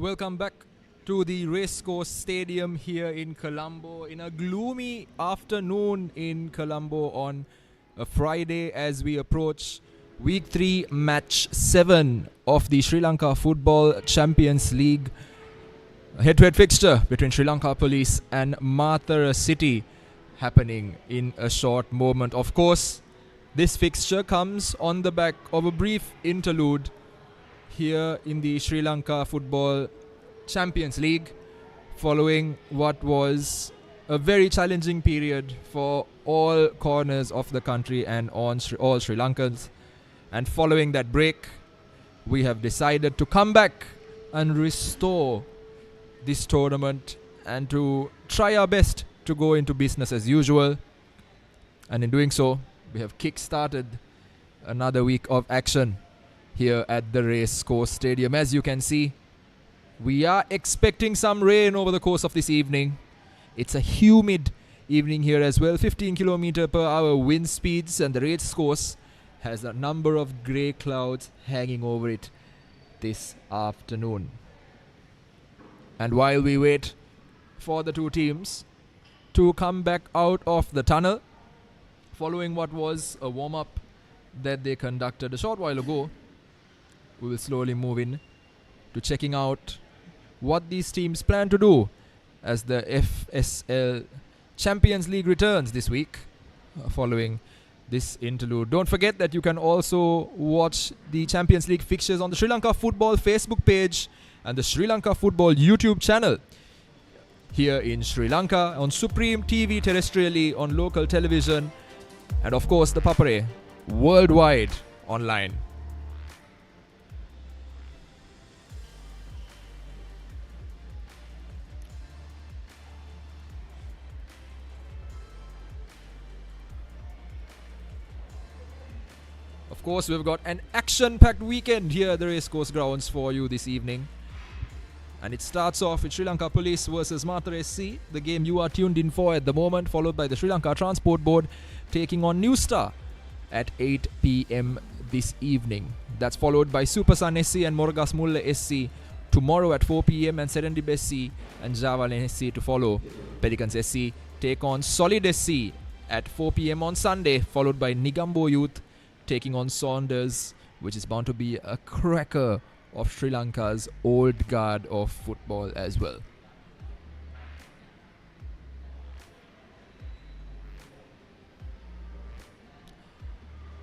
welcome back to the Racecourse Stadium here in Colombo in a gloomy afternoon in Colombo on a Friday as we approach Week 3 Match 7 of the Sri Lanka Football Champions League head-to-head fixture between Sri Lanka Police and Matara City happening in a short moment. Of course, this fixture comes on the back of a brief interlude here in the Sri Lanka Football Champions League following what was a very challenging period for all corners of the country and all Sri Lankans. And following that break, we have decided to come back and restore this tournament and to try our best to go into business as usual. And in doing so, we have kick-started another week of action here at the Racecourse Stadium. As you can see, we are expecting some rain over the course of this evening. It's a humid evening here as well. 15 km/h wind speeds, and the Racecourse has a number of grey clouds hanging over it this afternoon. And while we wait for the two teams to come back out of the tunnel, following what was a warm-up that they conducted a short while ago, we will slowly move in to checking out what these teams plan to do as the FSL Champions League returns this week following this interlude. Don't forget that you can also watch the Champions League fixtures on the Sri Lanka Football Facebook page and the Sri Lanka Football YouTube channel here in Sri Lanka, on Supreme TV terrestrially, on local television, and of course the Papare worldwide online. Of course, we've got an action-packed weekend here at the Racecourse grounds for you this evening. And it starts off with Sri Lanka Police versus Matara SC, the game you are tuned in for at the moment, followed by the Sri Lanka Transport Board taking on New Star at 8 p.m. this evening. That's followed by Super Sun SC and Moragas Mulla SC tomorrow at 4 p.m. and Serendip SC and Javalan SC to follow. Pelicans SC take on Solid SC at 4 p.m. on Sunday, followed by Negombo Youth taking on Saunders, which is bound to be a cracker of Sri Lanka's old guard of football as well.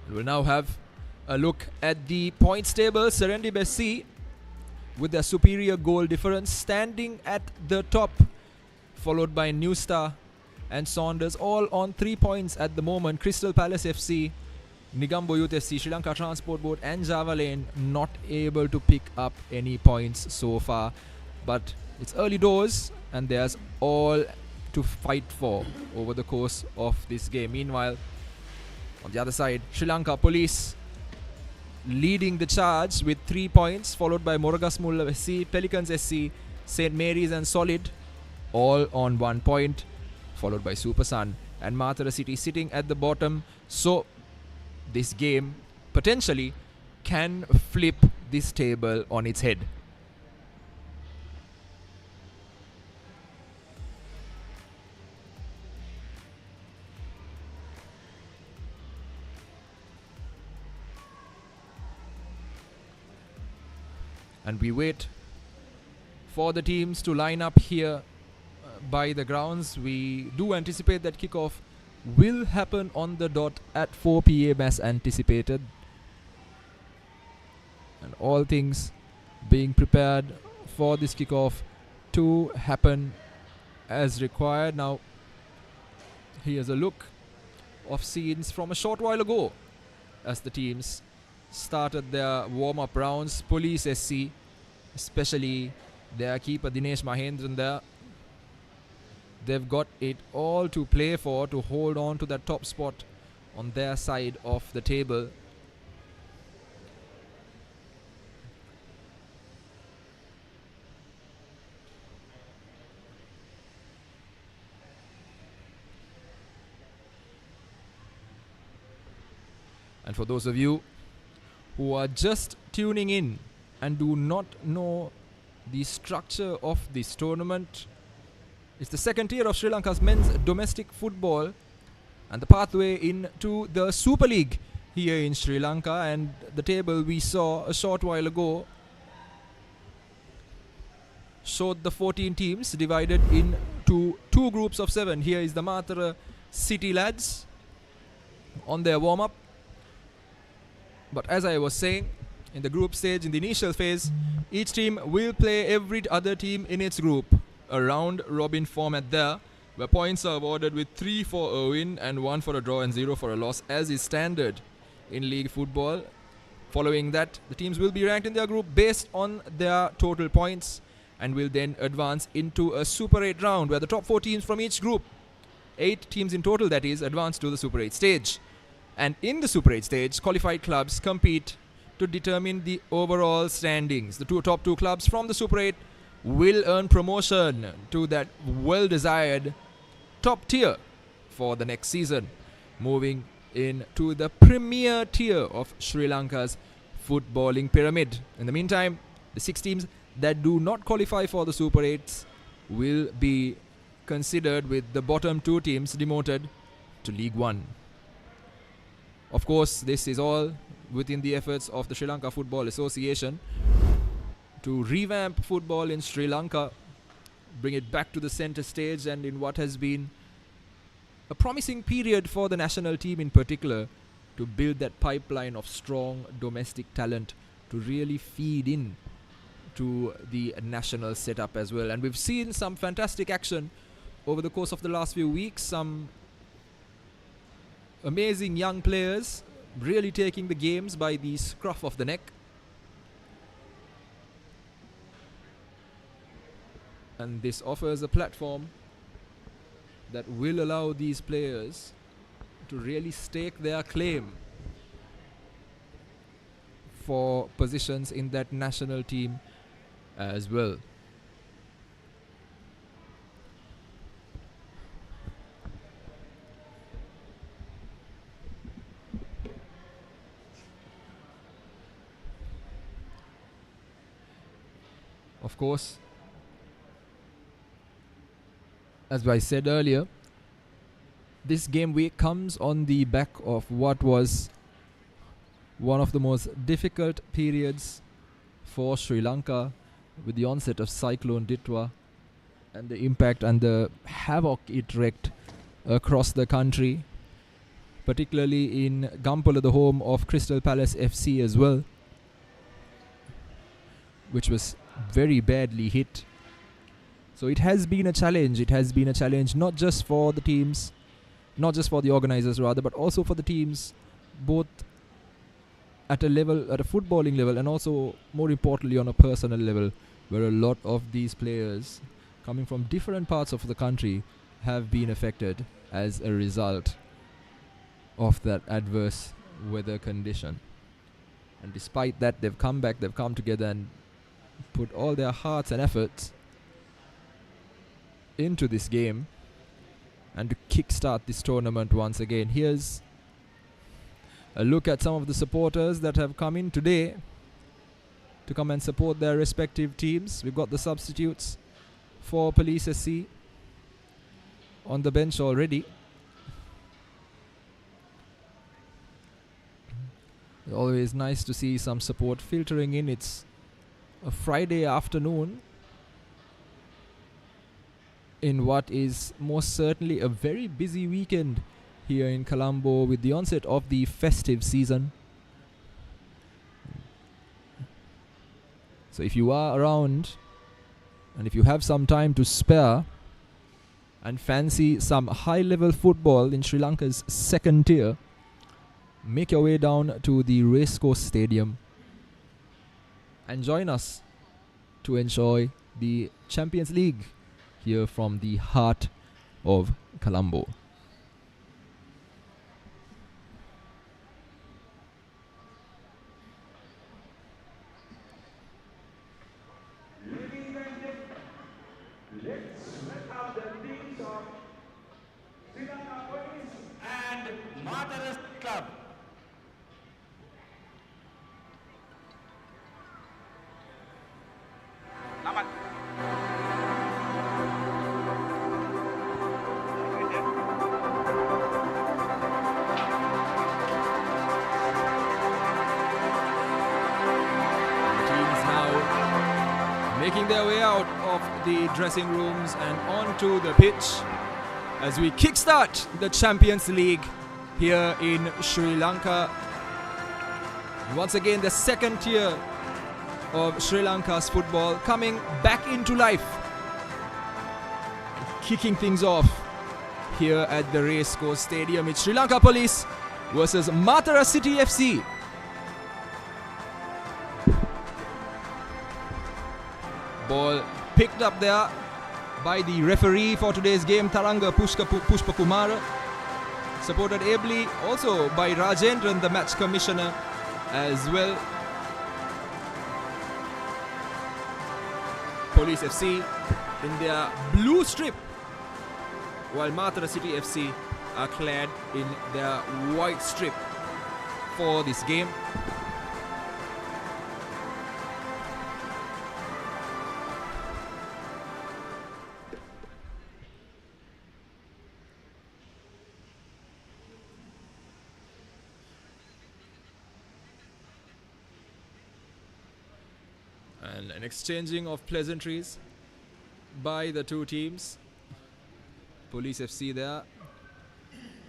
We'll now have a look at the points table. Serendip SC with their superior goal difference standing at the top, followed by New Star and Saunders, all on 3 points at the moment. Crystal Palace FC, Negombo Youth SC, Sri Lanka Transport Board and Java Lane not able to pick up any points so far. But it's early doors and there's all to fight for over the course of this game. Meanwhile, on the other side, Sri Lanka Police leading the charge with 3 points, followed by Moragas Mulla SC, Pelicans SC, St. Mary's and Solid, all on 1 point, followed by Super Sun and Matara City sitting at the bottom. So this game potentially can flip this table on its head. And we wait for the teams to line up here by the grounds. We do anticipate that kickoff will happen on the dot at 4 p.m. as anticipated. And all things being prepared for this kickoff to happen as required. Now, here's a look of scenes from a short while ago as the teams started their warm-up rounds. Police SC, especially their keeper Dinesh Mahendran there, they've got it all to play for to hold on to that top spot on their side of the table. And for those of you who are just tuning in and do not know the structure of this tournament. It's the second tier of Sri Lanka's men's domestic football and the pathway into the Super League here in Sri Lanka. And the table we saw a short while ago showed the 14 teams divided into two groups of 7. Here is the Matara City lads on their warm-up. But as I was saying, in the group stage, in the initial phase, each team will play every other team in its group. A round-robin format there, where points are awarded with 3 for a win and 1 for a draw and 0 for a loss, as is standard in league football. Following that, the teams will be ranked in their group based on their total points and will then advance into a Super 8 round, where the top 4 teams from each group, 8 teams in total that is, advance to the Super 8 stage. And in the Super 8 stage, qualified clubs compete to determine the overall standings. The top two clubs from the Super 8 will earn promotion to that well-desired top tier for the next season, moving into the premier tier of Sri Lanka's footballing pyramid. In the meantime, the 6 teams that do not qualify for the Super 8s will be considered, with the bottom 2 teams demoted to League 1. Of course, this is all within the efforts of the Sri Lanka Football Association to revamp football in Sri Lanka, bring it back to the center stage, and in what has been a promising period for the national team in particular, to build that pipeline of strong domestic talent to really feed in to the national setup as well. And we've seen some fantastic action over the course of the last few weeks. Some amazing young players really taking the games by the scruff of the neck. And this offers a platform that will allow these players to really stake their claim for positions in that national team as well. Of course, as I said earlier, this game week comes on the back of what was one of the most difficult periods for Sri Lanka, with the onset of Cyclone Ditwa and the impact and the havoc it wreaked across the country, particularly in Gampala, the home of Crystal Palace FC as well, which was very badly hit. So it has been a challenge. It has been a challenge not just for the teams, not just for the organizers rather, but also for the teams, both at a level, at a footballing level, and also more importantly on a personal level, where a lot of these players coming from different parts of the country have been affected as a result of that adverse weather condition. And despite that, they've come back, they've come together and put all their hearts and efforts into this game and to kickstart this tournament once again. Here's a look at some of the supporters that have come in today to come and support their respective teams. We've got the substitutes for Police SC on the bench already. Always nice to see some support filtering in. It's a Friday afternoon in what is most certainly a very busy weekend here in Colombo, with the onset of the festive season. So if you are around and if you have some time to spare and fancy some high-level football in Sri Lanka's second tier, make your way down to the Racecourse Stadium and join us to enjoy the Champions League here from the heart of Colombo. Let's welcome the teams of Sri Lanka Police and Matara Club. Selamat making their way out of the dressing rooms and onto the pitch as we kickstart the Champions League here in Sri Lanka. Once again, the second tier of Sri Lanka's football coming back into life, kicking things off here at the Racecourse Stadium. It's Sri Lanka Police versus Matara City FC. Ball picked up there by the referee for today's game, Taranga Pushpa Kumara, supported ably also by Rajendran, the match commissioner, as well. Police FC in their blue strip, while Matara City FC are clad in their white strip for this game. And an exchanging of pleasantries by the two teams. Police FC there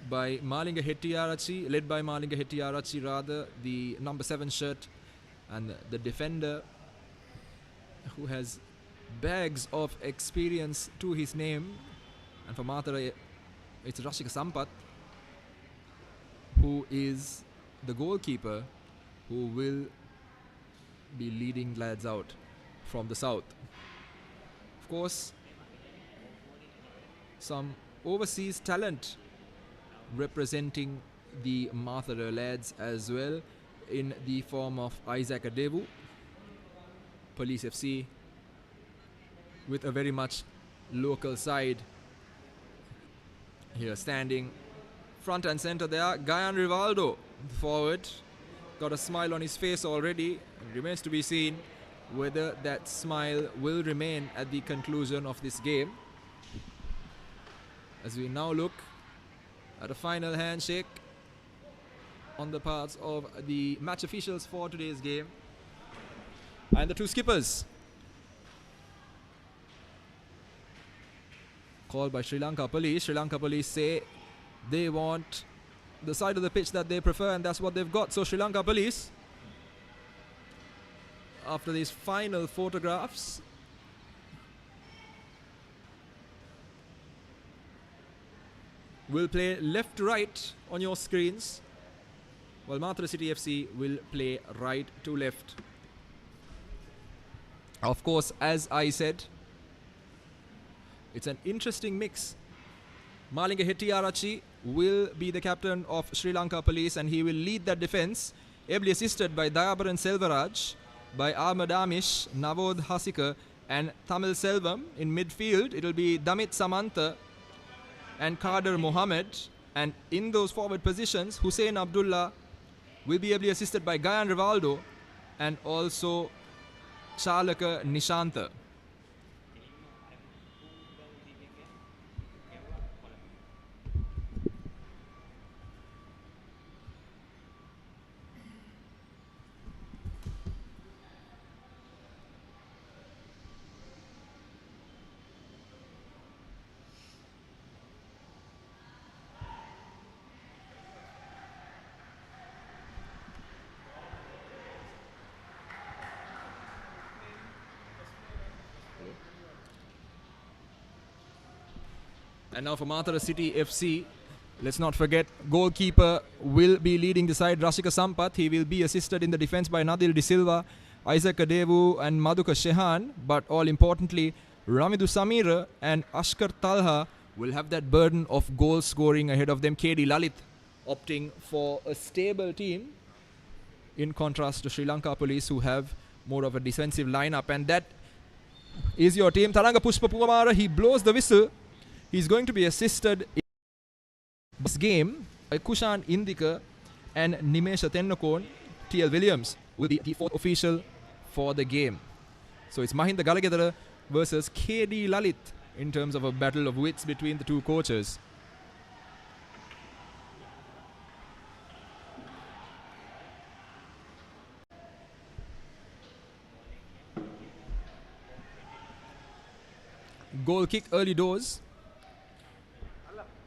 by Malinga Hettiarachi, led by Malinga Hettiarachi rather, the number 7 shirt, and the defender who has bags of experience to his name. And for Matara, it's Rashika Sampath, who is the goalkeeper, who will be leading lads out from the south. Of course, some overseas talent representing the Matara lads as well, in the form of Isaac Adevu. Police FC with a very much local side here, standing front and center there. Gayan Rivaldo, forward, got a smile on his face already. It remains to be seen whether that smile will remain at the conclusion of this game, as we now look at a final handshake on the parts of the match officials for today's game and the two skippers. Called by Sri Lanka Police. Sri Lanka Police say they want the side of the pitch that they prefer, and that's what they've got. So Sri Lanka Police, after these final photographs, will play left to right on your screens, while Matara City FC will play right to left. Of course, as I said, it's an interesting mix. Malinga Hettiarachi will be the captain of Sri Lanka Police, and he will lead that defence, ably assisted by Dayabaran Selvaraj, by Ahmad Amish, Navod Hasika and Tamil Selvam. In midfield, it will be Damit Samantha and Kader Mohammed, and in those forward positions, Hussein Abdullah will be ably assisted by Gayan Rivaldo and also Chalaka Nishantha. And now for Matara City FC, let's not forget, goalkeeper will be leading the side, Rashika Sampath. He will be assisted in the defense by Nadil De Silva, Isaac Adevu and Madhuka Shehan. But all importantly, Ramidu Samira and Ashkar Talha will have that burden of goal scoring ahead of them. KD Lalit opting for a stable team, in contrast to Sri Lanka Police, who have more of a defensive lineup. And that is your team. Taranga Pushpa Kumara, he blows the whistle. He's going to be assisted in this game by Kushan Indika and Nimesha Tennakon. TL Williams will be the fourth official for the game. So it's Mahinda Galagedara versus KD Lalit in terms of a battle of wits between the two coaches. Goal kick early doors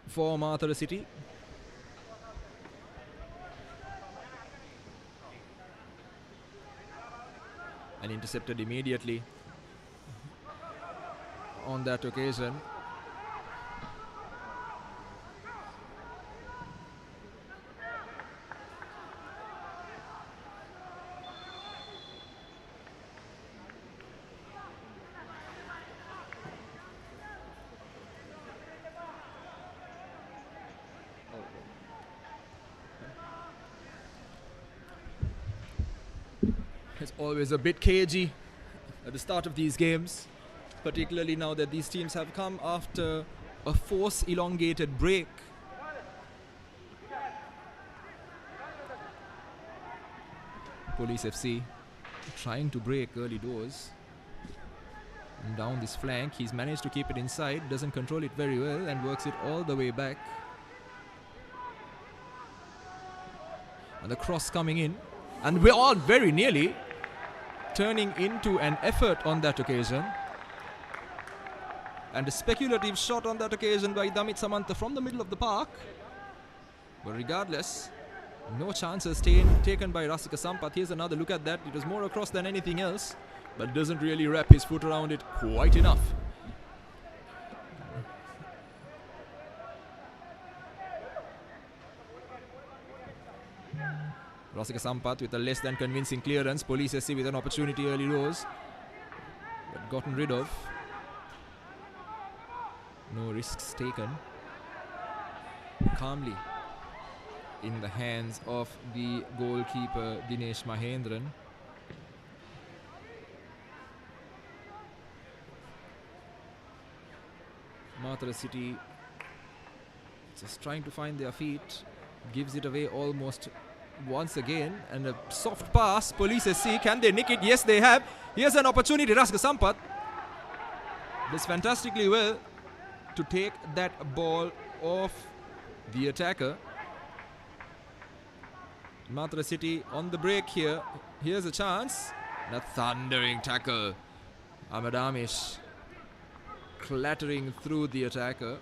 for Matara City. And intercepted immediately on that occasion. It's always a bit cagey at the start of these games, particularly now that these teams have come after a force elongated break. Police FC trying to break early doors. And down this flank, he's managed to keep it inside, doesn't control it very well and works it all the way back. And the cross coming in. And we're all very nearly turning into an effort on that occasion. And a speculative shot on that occasion by Damit Samantha from the middle of the park. But regardless, no chances taken by Rasika Sampath. Here's another look at that. It was more across than anything else, but doesn't really wrap his foot around it quite enough. Rasika Sampath with a less than convincing clearance. Police SC with an opportunity early doors, but gotten rid of. No risks taken. Calmly in the hands of the goalkeeper Dinesh Mahendran. Matara City just trying to find their feet. Gives it away almost once again, and a soft pass. Police SC, can they nick it? Yes, they have. Here's an opportunity. Rasika Sampath does fantastically well to take that ball off the attacker. Matara City on the break here. Here's a chance. And a thundering tackle. Ahmed Amish clattering through the attacker,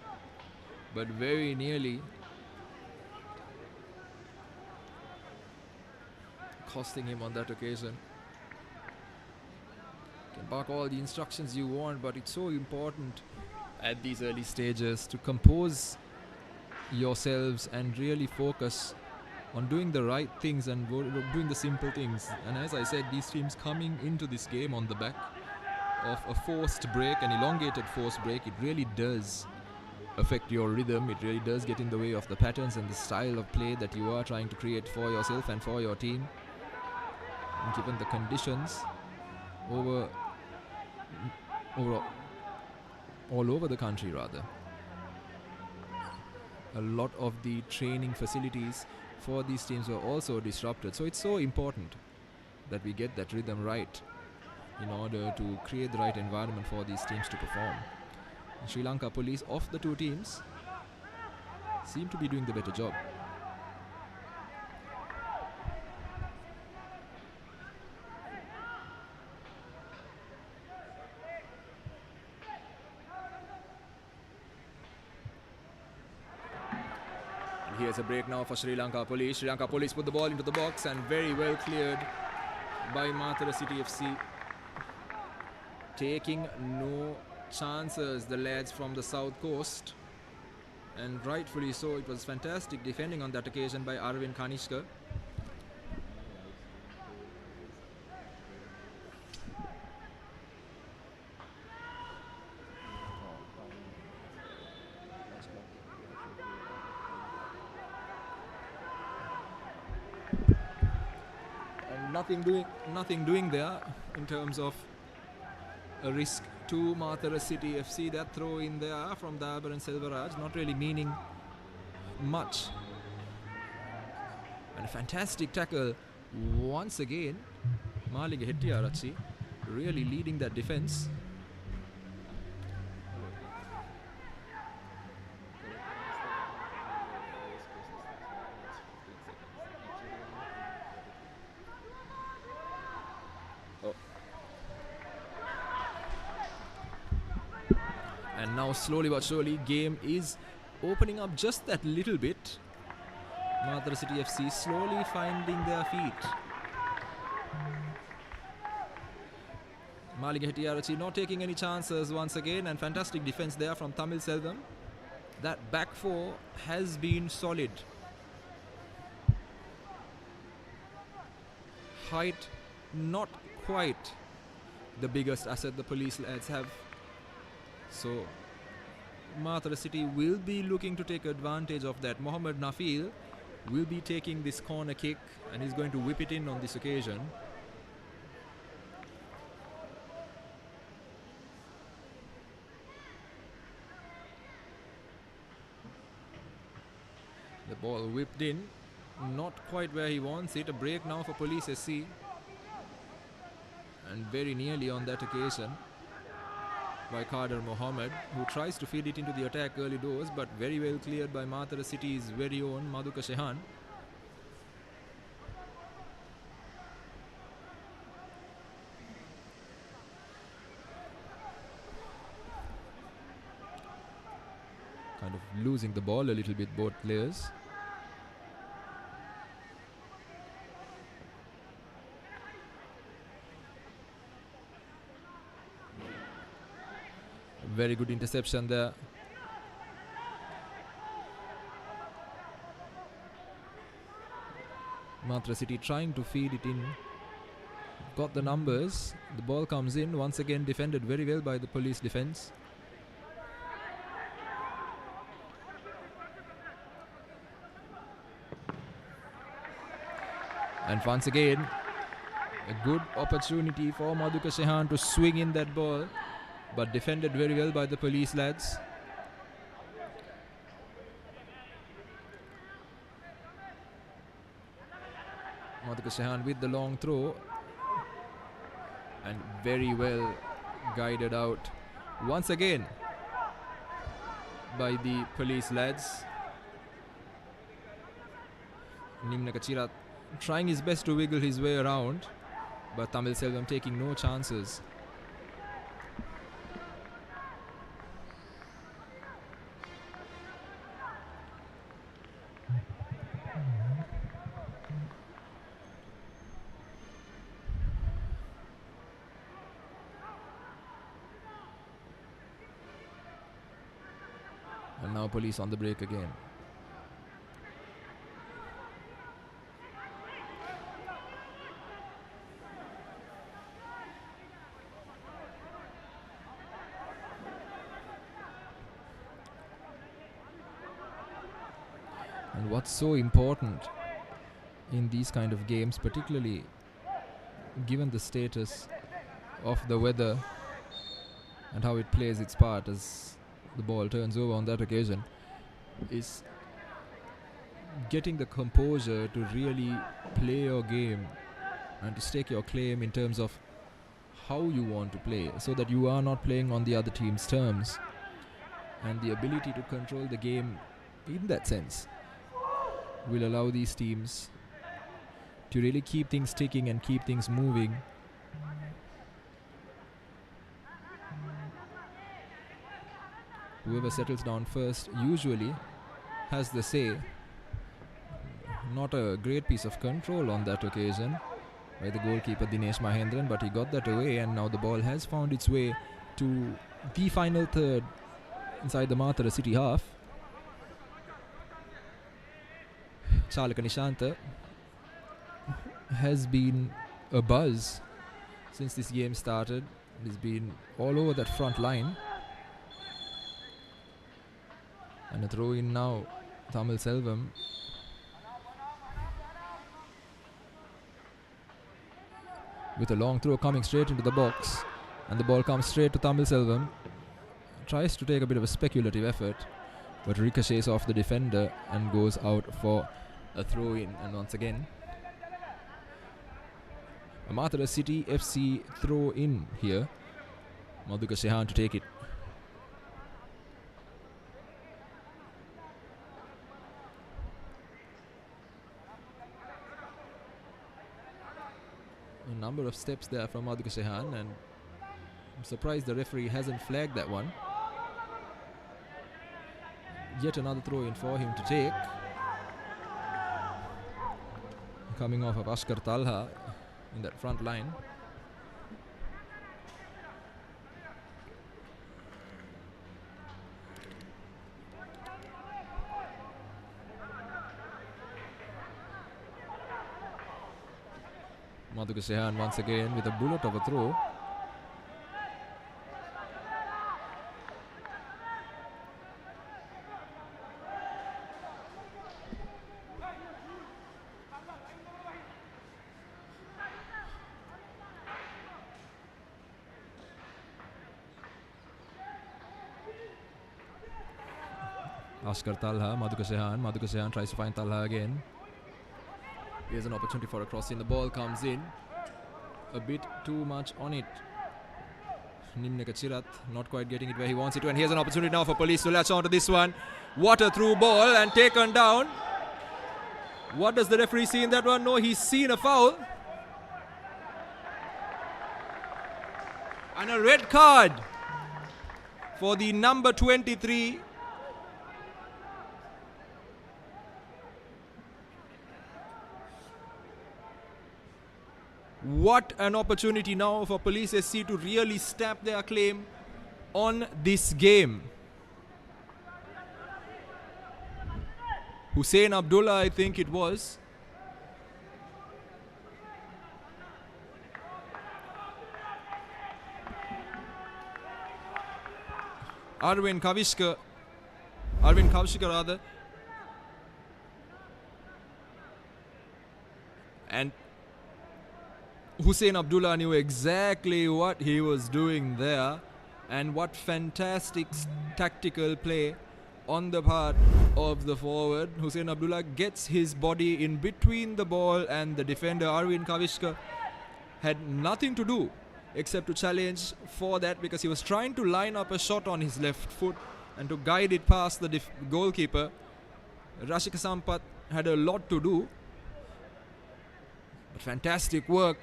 but very nearly costing him on that occasion. You can bark all the instructions you want, but it's so important at these early stages to compose yourselves and really focus on doing the right things and doing the simple things. And as I said, these teams coming into this game on the back of a forced break, an elongated forced break, it really does affect your rhythm. It really does get in the way of the patterns and the style of play that you are trying to create for yourself and for your team. And given the conditions all over the country, rather, a lot of the training facilities for these teams were also disrupted. So it's so important that we get that rhythm right in order to create the right environment for these teams to perform. Sri Lanka Police, of the two teams, seem to be doing the better job. Here's a break now for Sri Lanka Police. Sri Lanka Police put the ball into the box and very well cleared by Matara City FC. Taking no chances, the lads from the south coast. And rightfully so. It was fantastic defending on that occasion by Arvind Kanishka. Nothing doing there in terms of a risk to Matara City FC. That throw in there from Dabar and Selvaraj, not really meaning much. And a fantastic tackle once again. Maliga Hettiarachi really leading that defense. And now slowly but surely game is opening up just that little bit. Matara City FC slowly finding their feet. Maliga Hettiarachchi not taking any chances once again, and fantastic defense there from Tamil Selvam. That back four has been solid. Height not quite the biggest asset the police lads have. So Matara City will be looking to take advantage of that. Mohammad Nafil will be taking this corner kick and he's going to whip it in on this occasion. The ball whipped in, not quite where he wants it. A break now for Police SC. And very nearly on that occasion by Kader Mohammed, who tries to feed it into the attack early doors, but very well cleared by Matara City's very own Madhuka Shehan. Kind of losing the ball a little bit, both players. Very good interception there. Matara City trying to feed it in. Got the numbers. The ball comes in. Once again defended very well by the police defense. And once again, a good opportunity for Madhuka Shehan to swing in that ball, but defended very well by the police lads. Madhuka Shehan with the long throw and very well guided out once again by the police lads. Nimna Kachira trying his best to wiggle his way around, but Tamil Selvam taking no chances. And now police on the break again. And what's so important in these kind of games, particularly given the status of the weather and how it plays its part as the ball turns over on that occasion, is getting the composure to really play your game and to stake your claim in terms of how you want to play, so that you are not playing on the other team's terms, and the ability to control the game in that sense will allow these teams to really keep things ticking and keep things moving. Whoever settles down first usually has the say. Not a great piece of control on that occasion by the goalkeeper Dinesh Mahendran, but he got that away, and now the ball has found its way to the final third inside the Matara City half. Chalaka Nishanta has been a buzz since this game started. He's been all over that front line. And a throw in now, Tamil Selvam. With a long throw coming straight into the box. And the ball comes straight to Tamil Selvam. Tries to take a bit of a speculative effort, but ricochets off the defender and goes out for a throw in. And once again, a Matara City FC throw in here. Madhuka Shehan to take it. A number of steps there from Madhuka Shehan, and I'm surprised the referee hasn't flagged that one. Yet another throw in for him to take. Coming off of Ashkar Talha in that front line. Madhuka Sehan once again with a bullet of a throw. Ashkar Talha, Madhuka Sehan tries to find Talha again. Here's an opportunity for a cross in. The ball comes in. A bit too much on it. Nimneka Chirat not quite getting it where he wants it to. And here's an opportunity now for Police to latch onto this one. What a through ball and taken down. What does the referee see in that one? No, he's seen a foul. And a red card for the number 23. What an opportunity now for Police SC to really stamp their claim on this game. Hussein Abdullah, I think it was. Arvind Kavishka rather. And Hussein Abdullah knew exactly what he was doing there, and what fantastic tactical play on the part of the forward. Hussein Abdullah gets his body in between the ball and the defender. Arvind Kavishka had nothing to do except to challenge for that, because he was trying to line up a shot on his left foot and to guide it past the goalkeeper. Rashika Sampath had a lot to do, but fantastic work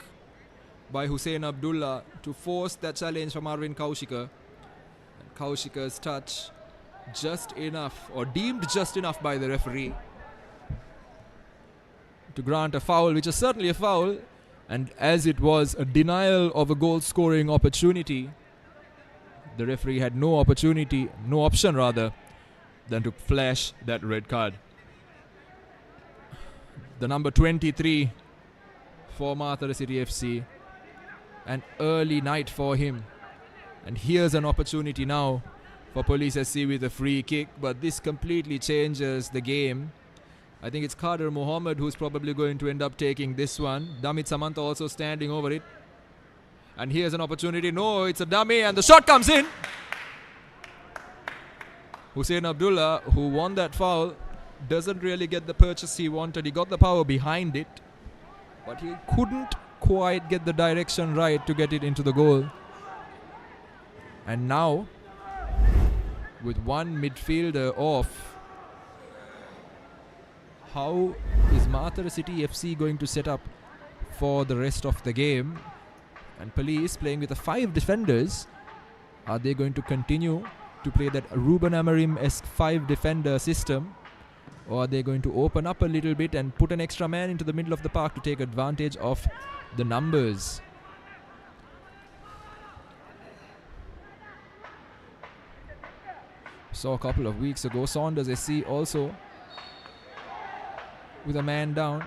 by Hussein Abdullah to force that challenge from Arvind Kaushika. And Kaushika's touch just enough, or deemed just enough by the referee, to grant a foul, which is certainly a foul. And as it was a denial of a goal scoring opportunity, the referee had no option rather, than to flash that red card. The number 23 for Matara City FC. An early night for him. And here's an opportunity now for Police SC with a free kick, but this completely changes the game. I think it's Kader Mohammed who's probably going to end up taking this one. Damit Samantha also standing over it. And here's an opportunity. No, it's a dummy, and the shot comes in. Hussein Abdullah, who won that foul, doesn't really get the purchase he wanted. He got the power behind it, but he couldn't quite get the direction right to get it into the goal. And now, with one midfielder off, how is Matara City FC going to set up for the rest of the game? And Police playing with the 5 defenders. Are they going to continue to play that Ruben Amorim-esque 5 defender system? Or are they going to open up a little bit and put an extra man into the middle of the park to take advantage of the numbers? Saw a couple of weeks ago Saunders SC also with a man down,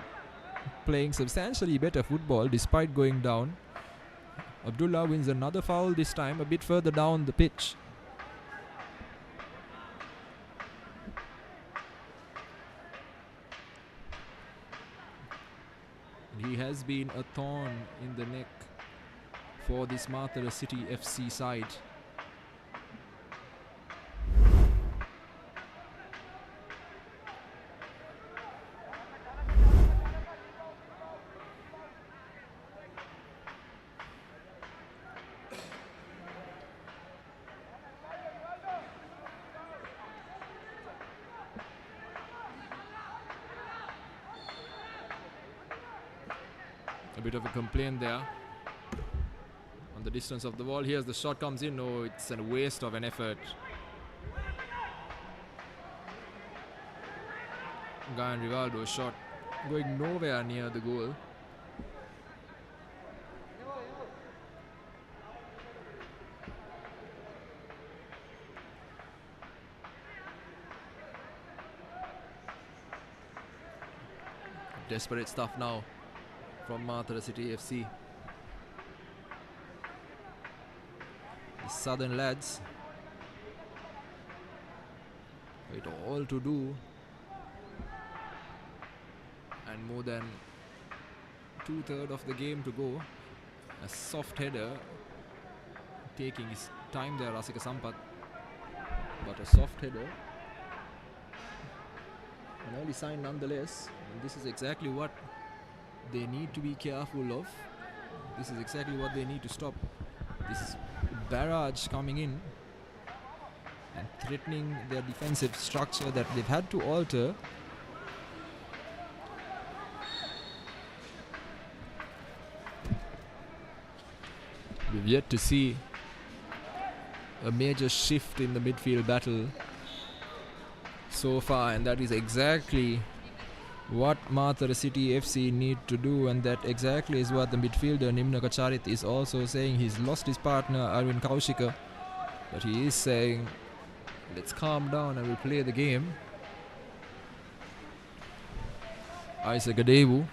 playing substantially better football despite going down. Abdullah wins another foul, this time a bit further down the pitch. He has been a thorn in the neck for this Matara City FC side. A bit of a complaint there on the distance of the ball. Here's the shot comes in. No, it's a waste of an effort. Gayan Rivaldo's shot going nowhere near the goal. Desperate stuff now from Matara City FC. The southern lads with all to do, and more than 2/3 of the game to go. A soft header, taking his time there, Rasika Sampath, but a soft header. An early sign nonetheless, and this is exactly what they need to be careful of. This is exactly what they need to stop. This barrage coming in and threatening their defensive structure that they've had to alter. We've yet to see a major shift in the midfield battle so far, and that is exactly what Matara City FC need to do, and that exactly is what the midfielder Nimna Kacharit is also saying. He's lost his partner Arvind Kaushika, but he is saying, let's calm down and we'll play the game. Isaac Adewu.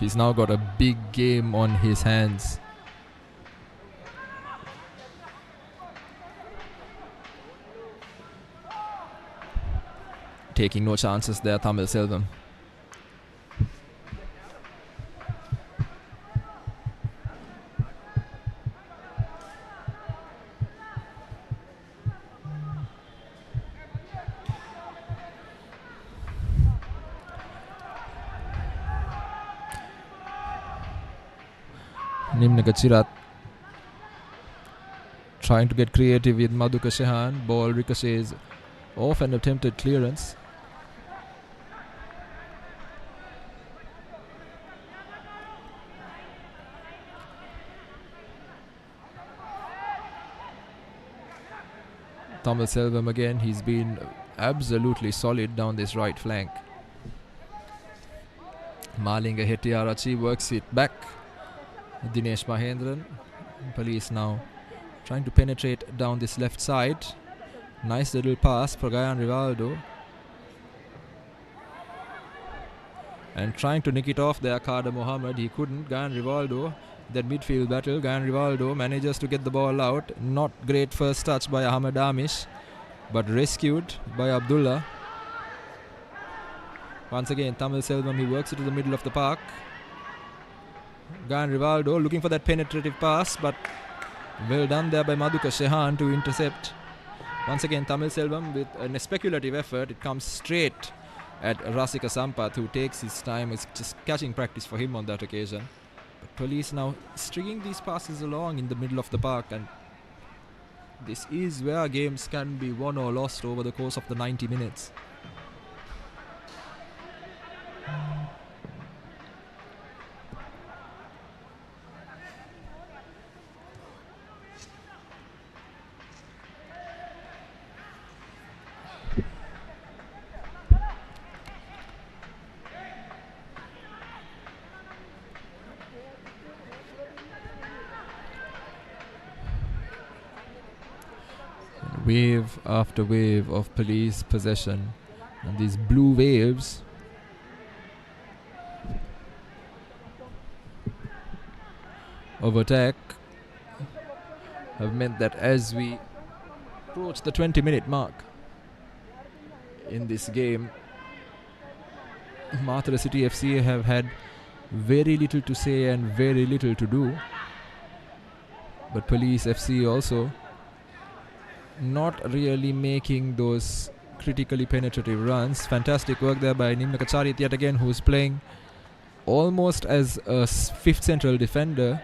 He's now got a big game on his hands. Taking no chances there, Tamil Selvam. Nimna Kachirat trying to get creative with Madhuka Shehan. Ball ricochets off an attempted clearance. Tamil Selvam again, he's been absolutely solid down this right flank. Malinga Hettiarachi works it back. Dinesh Mahendran. Police now trying to penetrate down this left side. Nice little pass for Gayan Rivaldo. And trying to nick it off there, Kader Mohammed. He couldn't. Gayan Rivaldo. That midfield battle. Gayan Rivaldo manages to get the ball out. Not great first touch by Ahmed Amish, but rescued by Abdullah. Once again, Tamil Selvam, he works it to the middle of the park. Gayan Rivaldo looking for that penetrative pass, but well done there by Madhuka Shehan to intercept. Once again, Tamil Selvam with a speculative effort. It comes straight at Rasika Sampath, who takes his time. It's just catching practice for him on that occasion. But Police now stringing these passes along in the middle of the park, and this is where games can be won or lost over the course of the 90 minutes. Wave after wave of Police possession, and these blue waves of attack have meant that as we approach the 20-minute mark in this game, Matara City FC have had very little to say and very little to do, but Police FC also not really making those critically penetrative runs. Fantastic work there by Nimna Kacharit yet again, who is playing almost as a fifth defender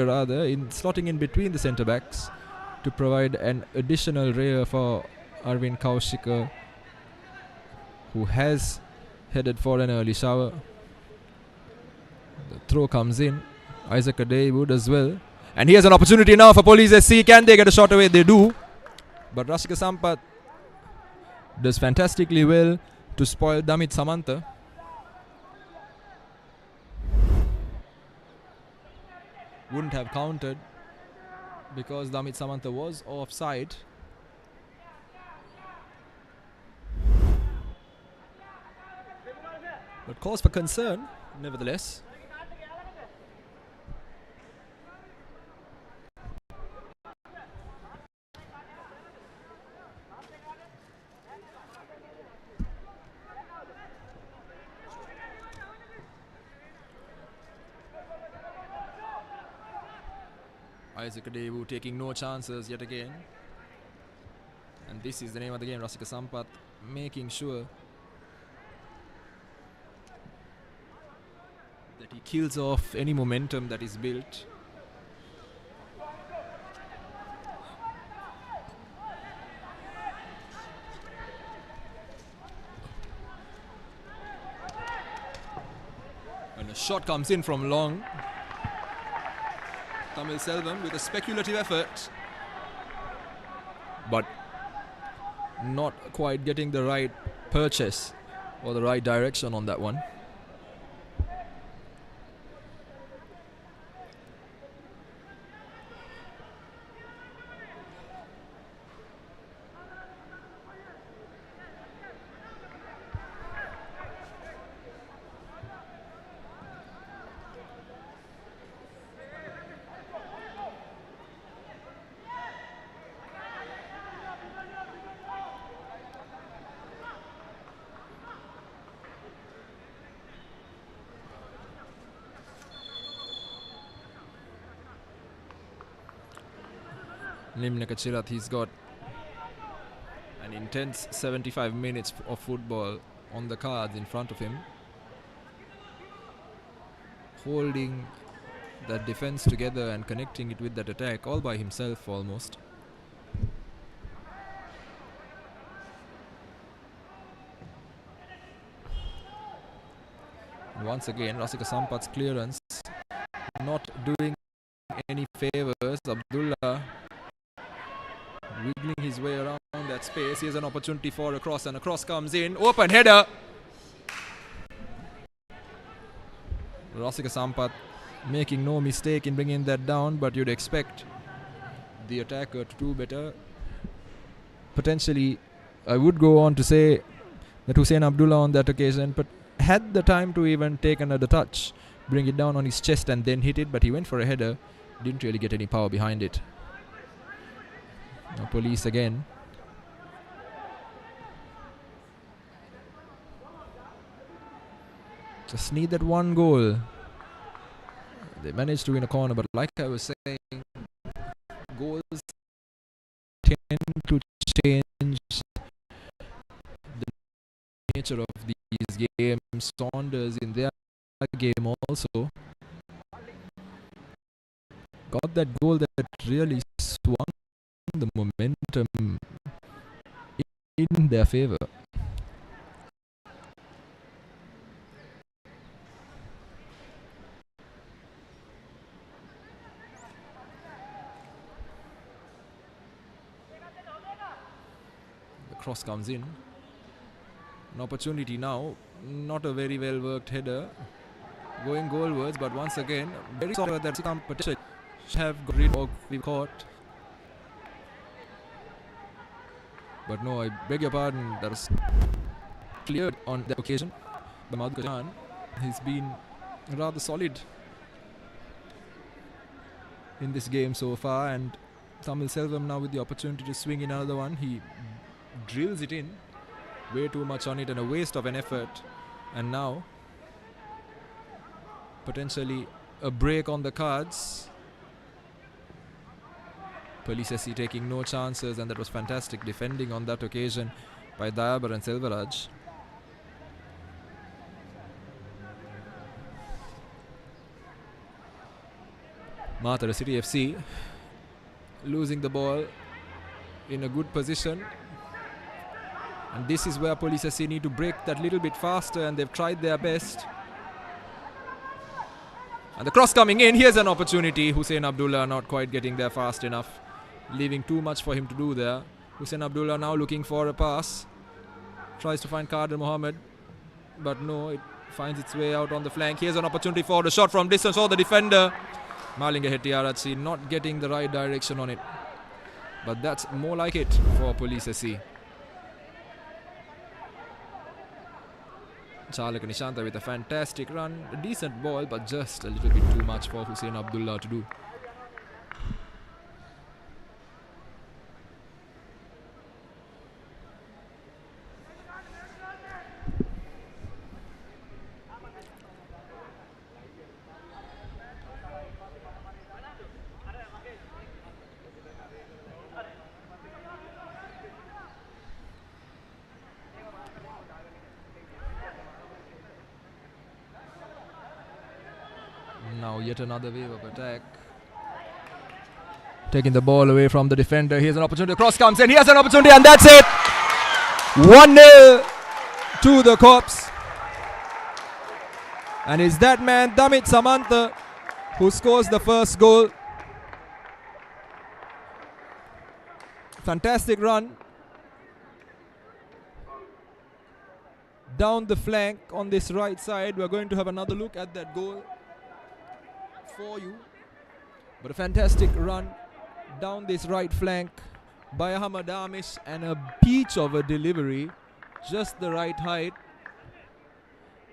rather, in slotting in between the centre backs to provide an additional rear for Arvind Kaushika, who has headed for an early shower. The throw comes in. Isaac Adewood as well. And here's an opportunity now for Police SC. Can they get a shot away? They do. But Rasika Sampath does fantastically well to spoil Damit Samantha. Wouldn't have counted because Damit Samantha was offside. But cause for concern, nevertheless. Isaac Adebu taking no chances yet again. And this is the name of the game, Rasika Sampath making sure that he kills off any momentum that is built. And a shot comes in from long. Tamil Selvam with a speculative effort, but not quite getting the right purchase or the right direction on that one. Nimna Kachirat, he's got an intense 75 minutes of football on the cards in front of him, holding that defense together and connecting it with that attack all by himself almost. Once again, Rasika Sampath's clearance not doing any favors. Abdullah wiggling his way around that space. Here's an opportunity for a cross, and a cross comes in. Open header. Rasika Sampath making no mistake in bringing that down, but you'd expect the attacker to do better. Potentially, I would go on to say that Hussein Abdullah on that occasion but had the time to even take another touch, bring it down on his chest and then hit it, but he went for a header, didn't really get any power behind it. Now police again. Just need that one goal. They managed to win a corner, but like I was saying, goals tend to change the nature of these games. Saunders in their game also got that goal that really swung the momentum in their favor. The cross comes in. An opportunity now. Not a very well worked header. Going goalwards, but once again, very sorry that competition have got rid of the court. But no, I beg your pardon, that was cleared on that occasion by Madhukar Khan. He's been rather solid in this game so far, and Tamil Selvam now with the opportunity to swing in another one. He drills it in, way too much on it and a waste of an effort. And now, potentially a break on the cards. Polisesi taking no chances, and that was fantastic defending on that occasion by Dayabar and Selvaraj. Matara City FC losing the ball in a good position, and this is where Polisesi need to break that little bit faster, and they've tried their best. And the cross coming in, here's an opportunity. Hussein Abdullah not quite getting there fast enough, leaving too much for him to do there. Hussein Abdullah now looking for a pass. Tries to find Kader Mohammed, but no, it finds its way out on the flank. Here's an opportunity for the shot from distance. The defender, Malinga Hettiaratsi, not getting the right direction on it. But that's more like it for Police SC. Chalaka Nishanta with a fantastic run. A decent ball, but just a little bit too much for Hussein Abdullah to do. Now yet another wave of attack. Taking the ball away from the defender. Here's an opportunity. Cross comes in. Here's an opportunity, and that's it. 1-0 to the Cops. And it's that man, Damit Samantha, who scores the first goal. Fantastic run down the flank on this right side. We're going to have another look at that goal for you, but a fantastic run down this right flank by Ahmad Amish, and a peach of a delivery, just the right height,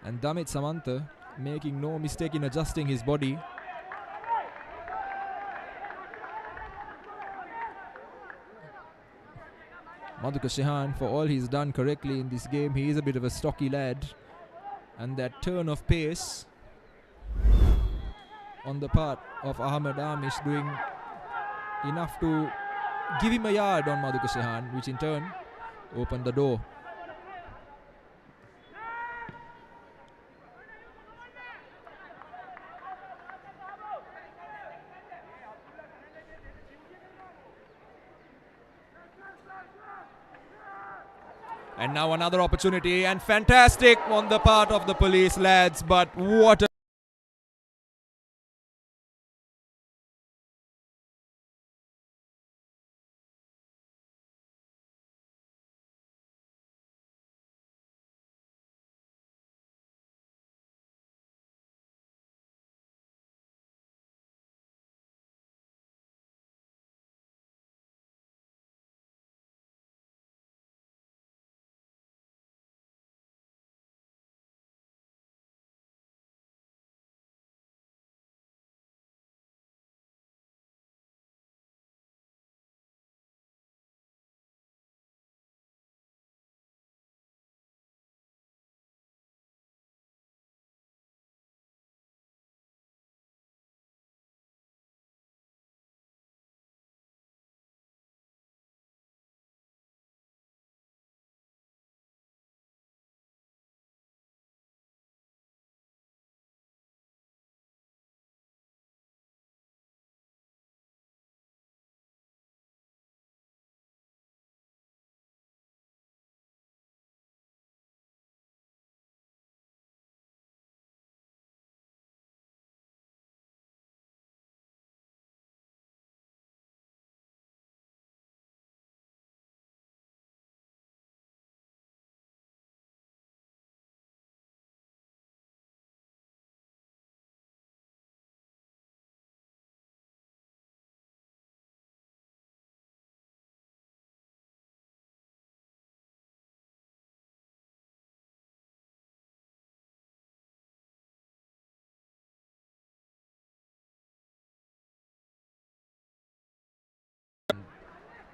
and Damit Samantha making no mistake in adjusting his body. Madhuka Shehan, for all he's done correctly in this game, he is a bit of a stocky lad, and that turn of pace on the part of Ahmed Amish doing enough to give him a yard on Madhuka Shehan, which in turn opened the door. And now another opportunity, and fantastic on the part of the Police lads, but what a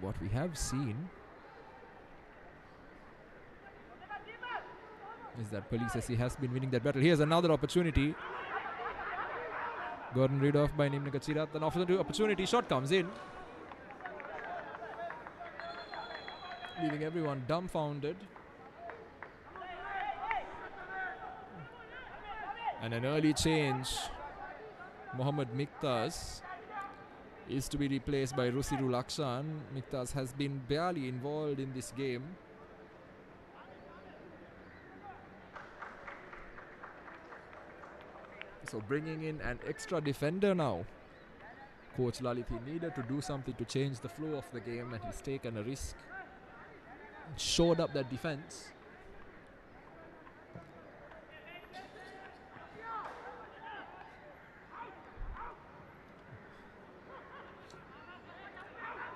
what we have seen is that Police SC has been winning that battle. Here's another opportunity. Gotten rid of by Nimnika Chirat. An opportunity shot comes in, leaving everyone dumbfounded. And an early change. Mohammad Miktaz is to be replaced by Rusirul Akshan. Miktaz has been barely involved in this game. So bringing in an extra defender now. Coach Lalit, he needed to do something to change the flow of the game, and he's taken a risk shored up that defense.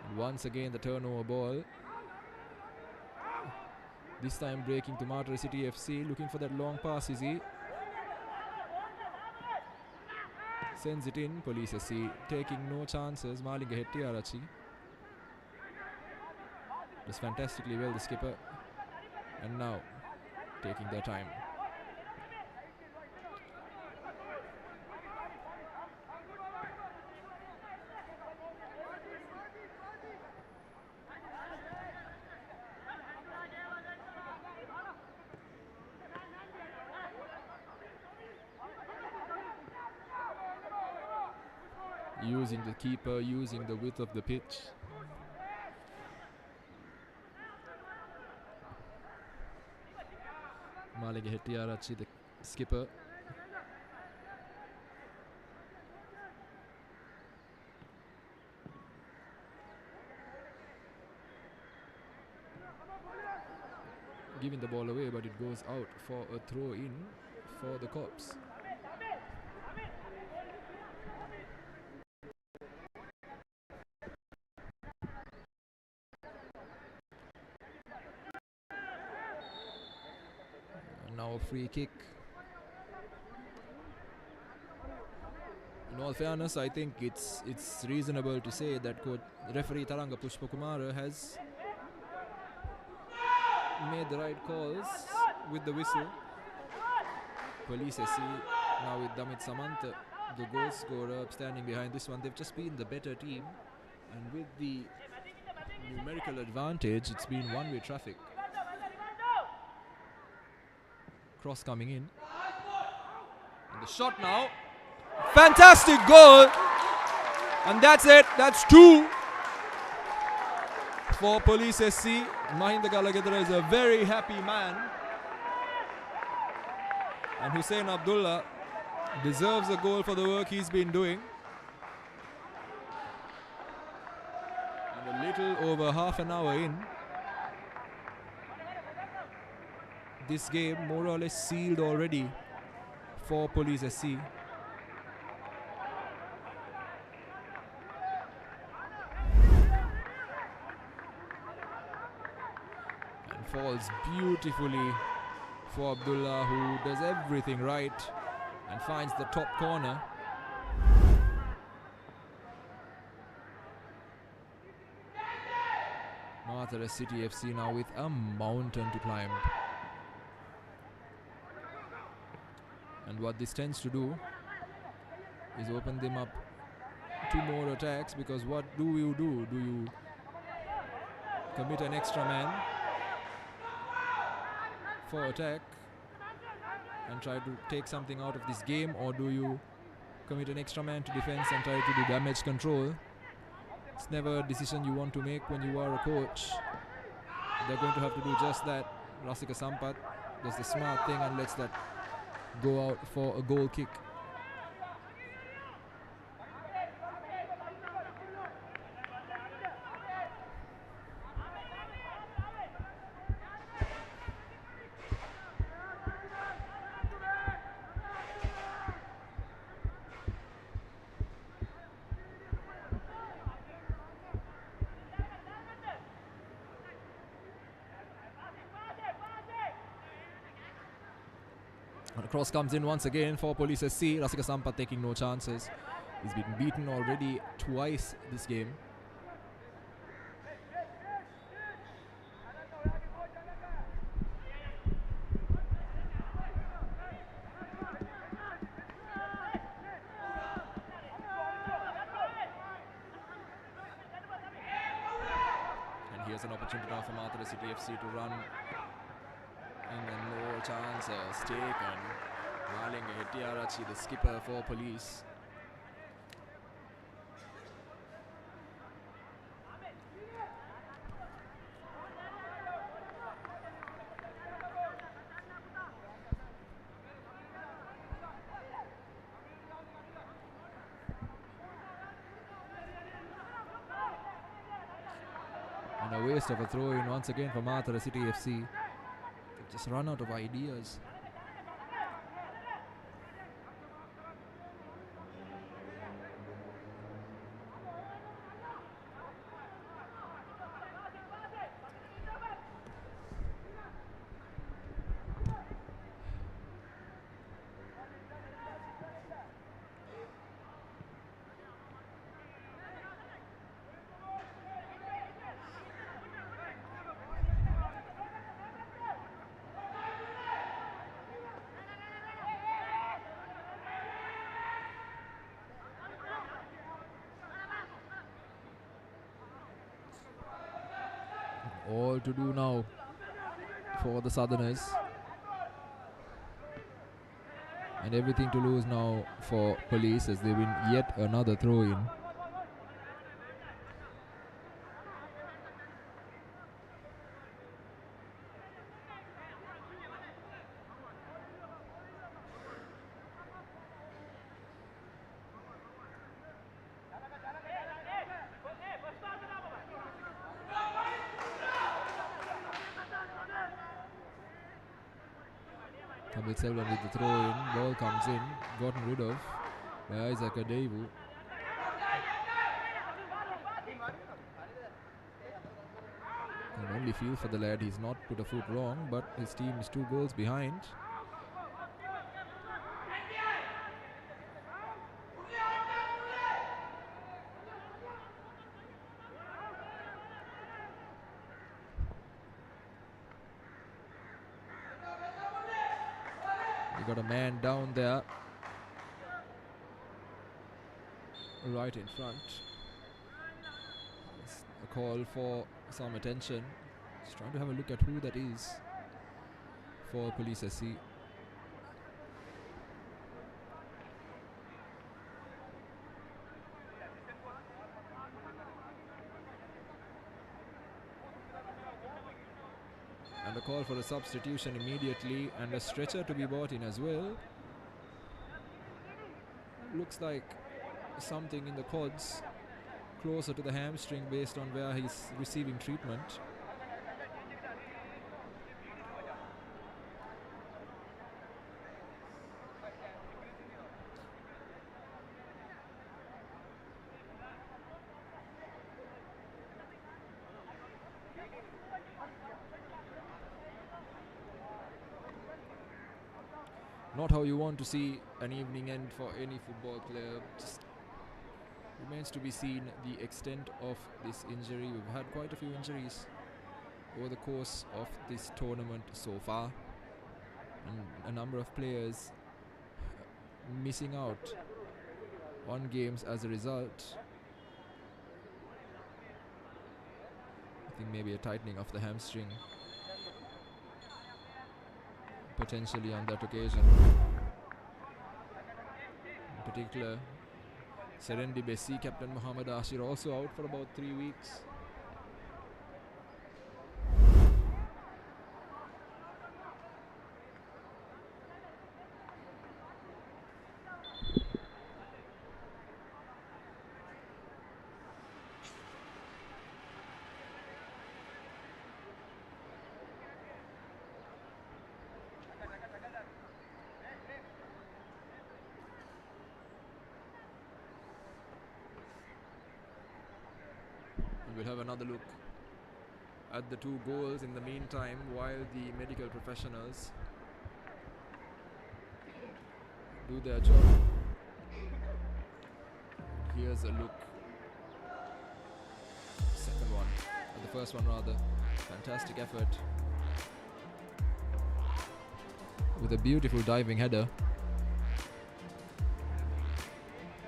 And once again the turnover ball. This time breaking to Matara City FC, looking for that long pass, is he? Sends it in, Police SC taking no chances. Malinga Hettiarachi does fantastically well, the skipper, and now taking their time. Using the keeper, using the width of the pitch. Malinga Hettiarachi, the skipper. Giving the ball away, but it goes out for a throw in for the Cops. Now a free kick. In all fairness, I think it's reasonable to say that referee Taranga Pushpakumara has made the right calls with the whistle. Police SC now with Damit Samanta, the goal scorer, standing behind this one. They've just been the better team, and with the numerical advantage, it's been one-way traffic. Cross coming in, and the shot now. Fantastic goal, and that's it. That's 2 for Police SC. Mahinda Galagedara is a very happy man, and Hussein Abdullah deserves a goal for the work he's been doing. And a little over half an hour in, this game more or less sealed already for Police SC. And falls beautifully for Abdullah, who does everything right and finds the top corner. Matara City FC now with a mountain to climb. And what this tends to do is open them up to more attacks, because what do you do? Do you commit an extra man for attack and try to take something out of this game, or do you commit an extra man to defense and try to do damage control? It's never a decision you want to make when you are a coach. They're going to have to do just that. Rasika Sampath does the smart thing and lets that go out for a goal kick. The cross comes in once again for Police SC. Rasika Sampath taking no chances. He's been beaten already twice this game. And here's an opportunity now for Matara City FC to run. And then no chances taken. Malinga Hettiarachi, the skipper for Police. And away taste of a throw-in once again for Matara City FC. They've just run out of ideas. All to do now for the Southerners, and everything to lose now for Police as they win yet another throw-in. Kamil Selvan with the throw-in, ball comes in, gotten rid of by Isaac Adevu. Can only feel for the lad, he's not put a foot wrong, but his team is 2 goals behind. Got a man down there right in front. It's a call for some attention. Just trying to have a look at who that is for Police SC. And a call for a substitution immediately, and a stretcher to be brought in as well. Looks like something in the quads, closer to the hamstring based on where he's receiving treatment. Not how you want to see an evening end for any football player. Just remains to be seen the extent of this injury. We've had quite a few injuries over the course of this tournament so far, and a number of players missing out on games as a result. I think maybe a tightening of the hamstring potentially on that occasion. In particular, Serendi Bessi, captain Mohammad Ashir, also out for about 3 weeks. We'll have another look at the 2 goals in the meantime while the medical professionals do their job. Here's a look. Second one, or the first one rather. Fantastic effort with a beautiful diving header.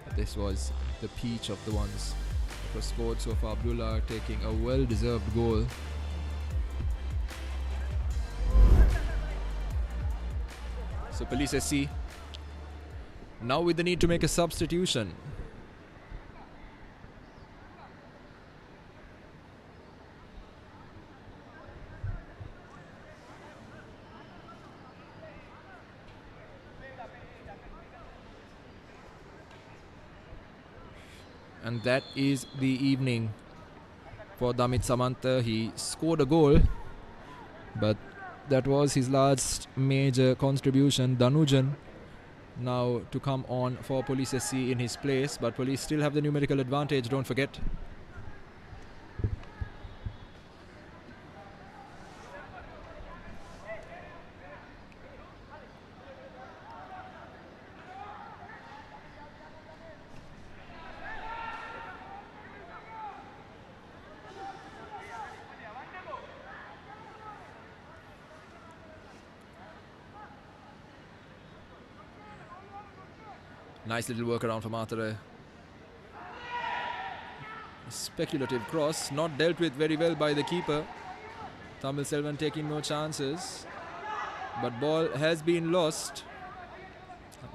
But this was the peach of the ones that was scored so far. Abdullah taking a well-deserved goal. So Police SC now with the need to make a substitution. And that is the evening for Damit Samantha. He scored a goal, but that was his last major contribution. Danujan now to come on for Police SC in his place, but Police still have the numerical advantage, don't forget. Nice little workaround for Matara. Speculative cross, not dealt with very well by the keeper. Tamil Selvan taking no chances, but ball has been lost.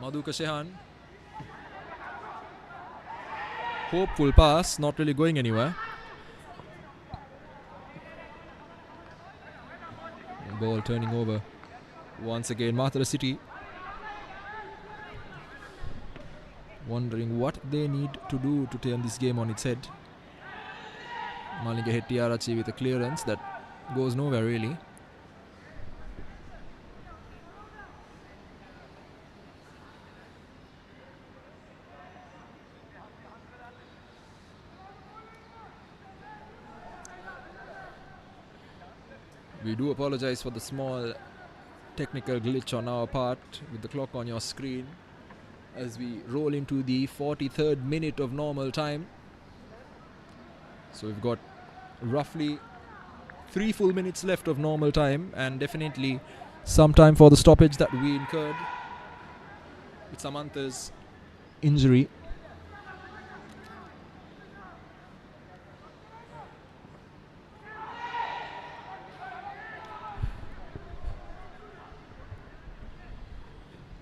Madhuka Shehan. Hopeful pass, not really going anywhere. Ball turning over once again. Matara City wondering what they need to do to turn this game on its head. Malinga Hettiarachi with a clearance that goes nowhere really. We do apologize for the small technical glitch on our part with the clock on your screen as we roll into the 43rd minute of normal time. So we've got roughly 3 full minutes left of normal time, and definitely some time for the stoppage that we incurred with Samantha's injury.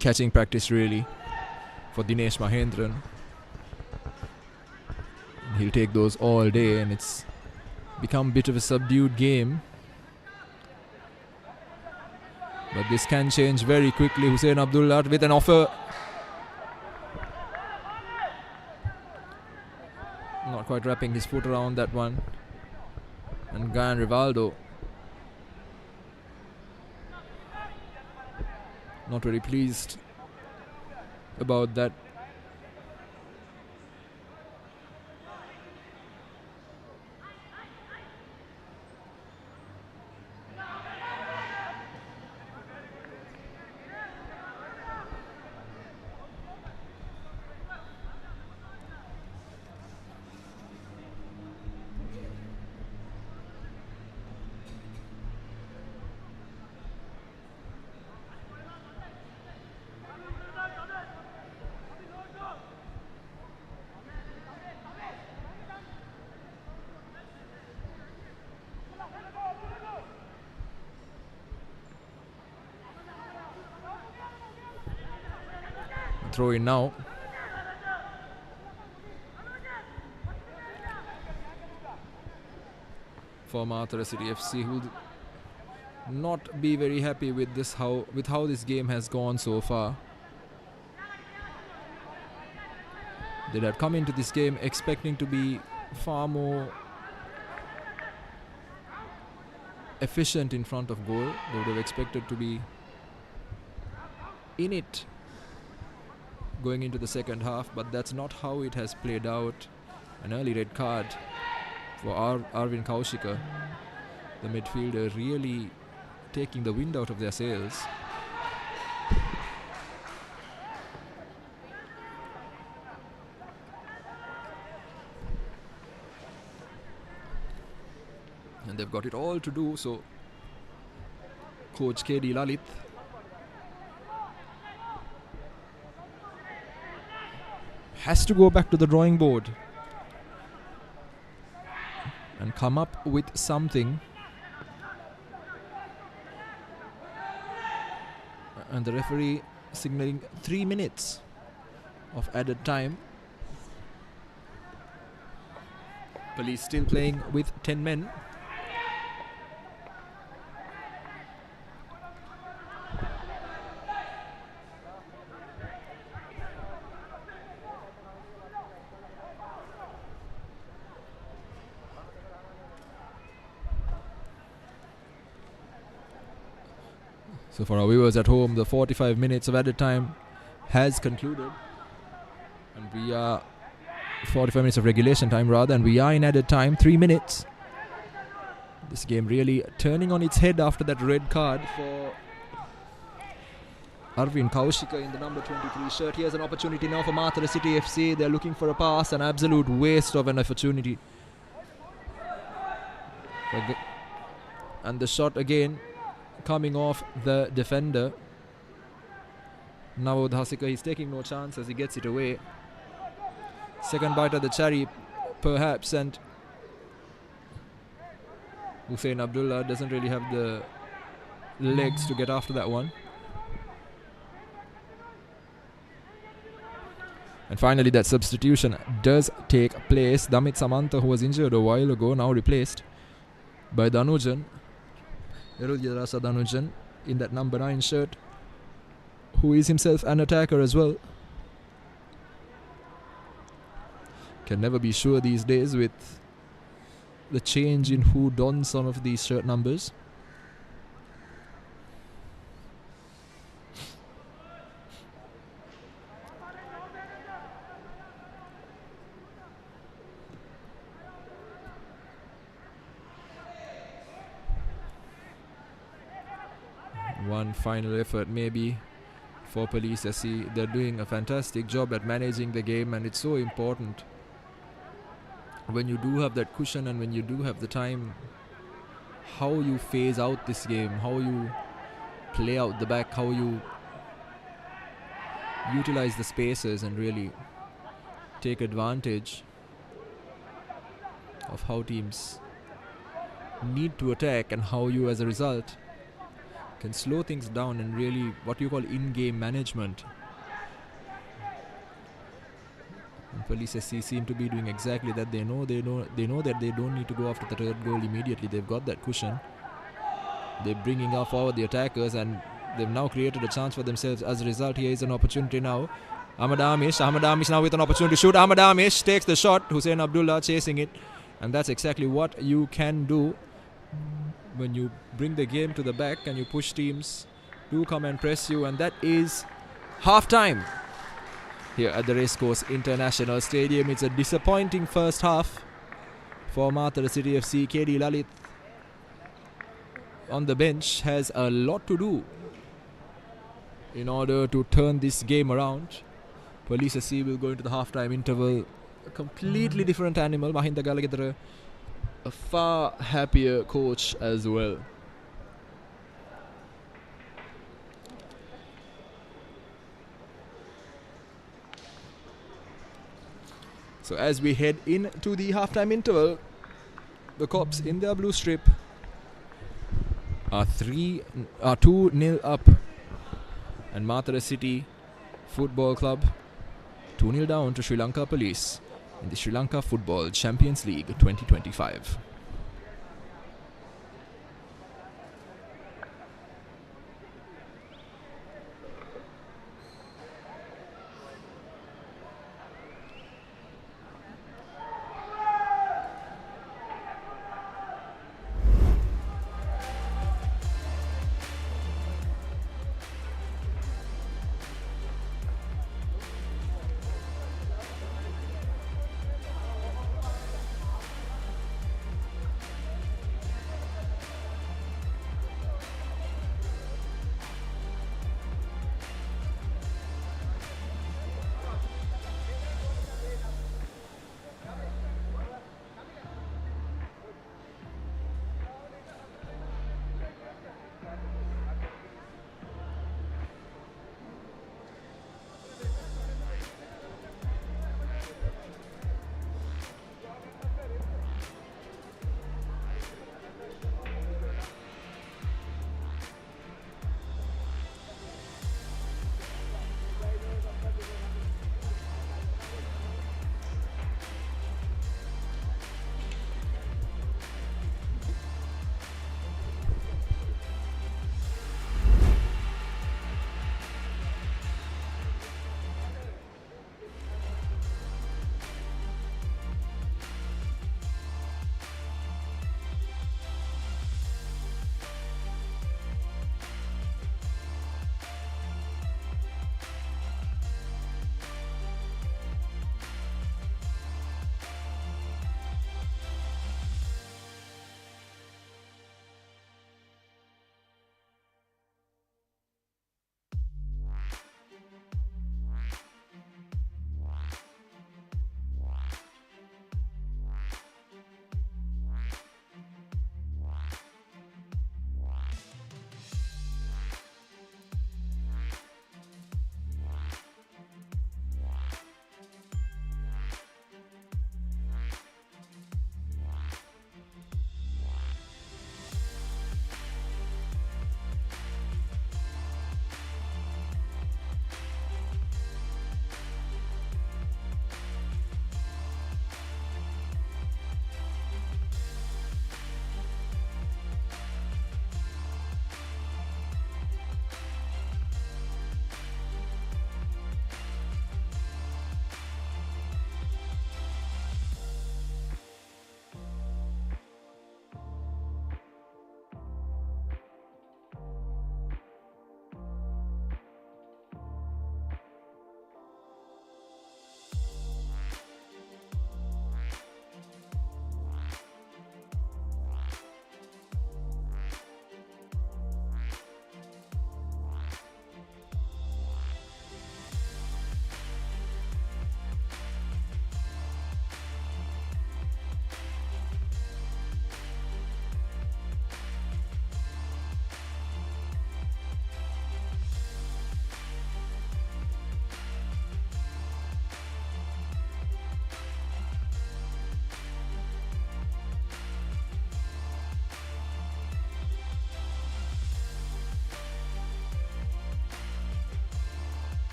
Catching practice really for Dinesh Mahendran. He'll take those all day, and it's become a bit of a subdued game. But this can change very quickly. Hussein Abdullah with an offer. Not quite wrapping his foot around that one. And Gayan Rivaldo not very pleased about that. Throw in now. For Matara City FC, who will not be very happy with this how this game has gone so far. They had come into this game expecting to be far more efficient in front of goal. They would have expected to be in it going into the second half, but that's not how it has played out. An early red card for Arvind Kaushika, the midfielder, really taking the wind out of their sails. And they've got it all to do, so coach KD Lalit has to go back to the drawing board and come up with something. And the referee signaling 3 minutes of added time. Police still playing with 10 men. So for our viewers at home, the 45 minutes of added time has concluded. And we are 45 minutes of regulation time rather, and we are in added time, 3 minutes. This game really turning on its head after that red card for Arvin Kaushika in the number 23 shirt. Here's an opportunity now for Matara City FC. They're looking for a pass, an absolute waste of an opportunity. And the shot again coming off the defender. Now Dhasika, he's taking no chance as he gets it away. Second bite of the cherry perhaps, and Hussein Abdullah doesn't really have the legs to get after that one. And finally that substitution does take place. Damit Samantha, who was injured a while ago, now replaced by Danujan. Erulyadarasa Danujan in that number 9 shirt, who is himself an attacker as well. Can never be sure these days with the change in who dons some of these shirt numbers. One final effort maybe for Police SC. They're doing a fantastic job at managing the game, and it's so important when you do have that cushion and when you do have the time, how you phase out this game, how you play out the back, how you utilize the spaces and really take advantage of how teams need to attack, and how you as a result can slow things down and really what you call in-game management. And Police SC seem to be doing exactly that. They know that they don't need to go after the third goal immediately. They've got that cushion. They're bringing up forward the attackers, and they've now created a chance for themselves. As a result, here is an opportunity now. Ahmad Amish now with an opportunity to shoot. Ahmad Amish takes the shot. Hussein Abdullah chasing it, and that's exactly what you can do when you bring the game to the back and you push teams to come and press you. And that is half time here at the Racecourse International Stadium. It's a disappointing first half for Matara City FC. KD Lalit on the bench has a lot to do in order to turn this game around. Police SC will go into the half-time interval a completely different animal. Mahinda Galagedara, a far happier coach as well. So as we head into the halftime interval, the Cops in their blue strip are 2-0 up, and Matara City Football Club 2-0 down to Sri Lanka Police in the Sri Lanka Football Champions League 2025.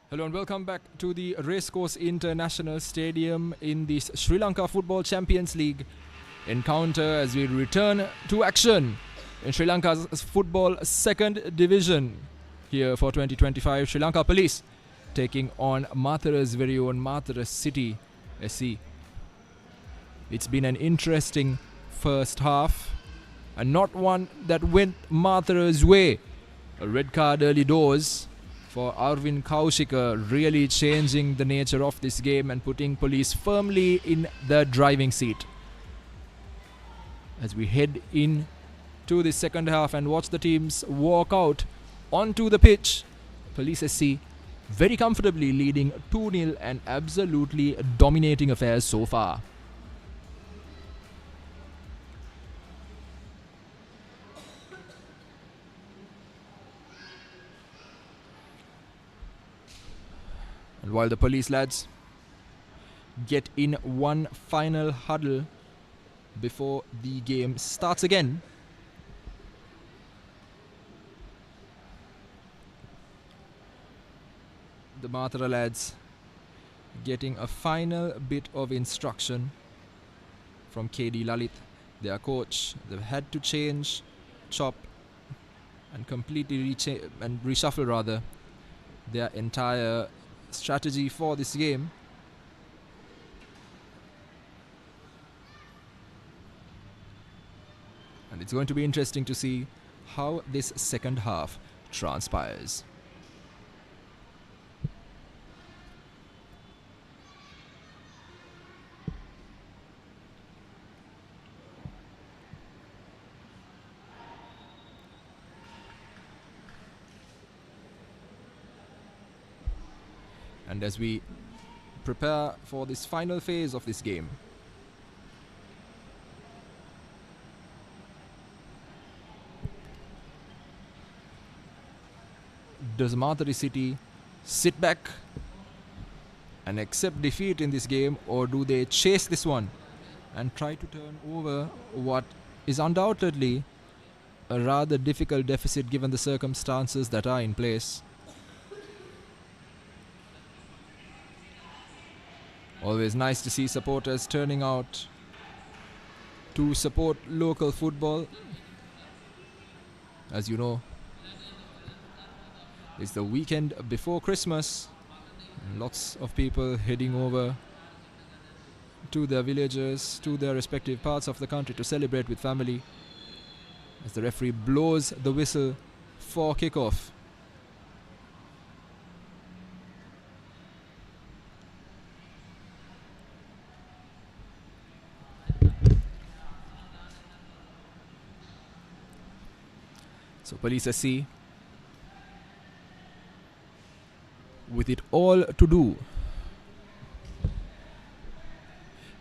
Hello and welcome back to the Racecourse International Stadium in the Sri Lanka Football Champions League encounter as we return to action in Sri Lanka's football second division here for 2025. Sri Lanka Police taking on Matara's very own Matara City SC. It's been an interesting first half and not one that went Matara's way. A red card early doors for Arvind Kaushika, really changing the nature of this game and putting Police firmly in the driving seat. As we head in to the second half and watch the teams walk out onto the pitch, Police SC very comfortably leading 2-0 and absolutely dominating affairs so far. And while the Police lads get in one final huddle before the game starts again, the Matara lads getting a final bit of instruction from KD Lalit, their coach. They've had to change, chop and completely reshuffle rather their entire strategy for this game. And it's going to be interesting to see how this second half transpires. And as we prepare for this final phase of this game, does Matara City sit back and accept defeat in this game, or do they chase this one and try to turn over what is undoubtedly a rather difficult deficit given the circumstances that are in place? Always nice to see supporters turning out to support local football. As you know, it's the weekend before Christmas. Lots of people heading over to their villages, to their respective parts of the country to celebrate with family. As the referee blows the whistle for kickoff. So Police SC with it all to do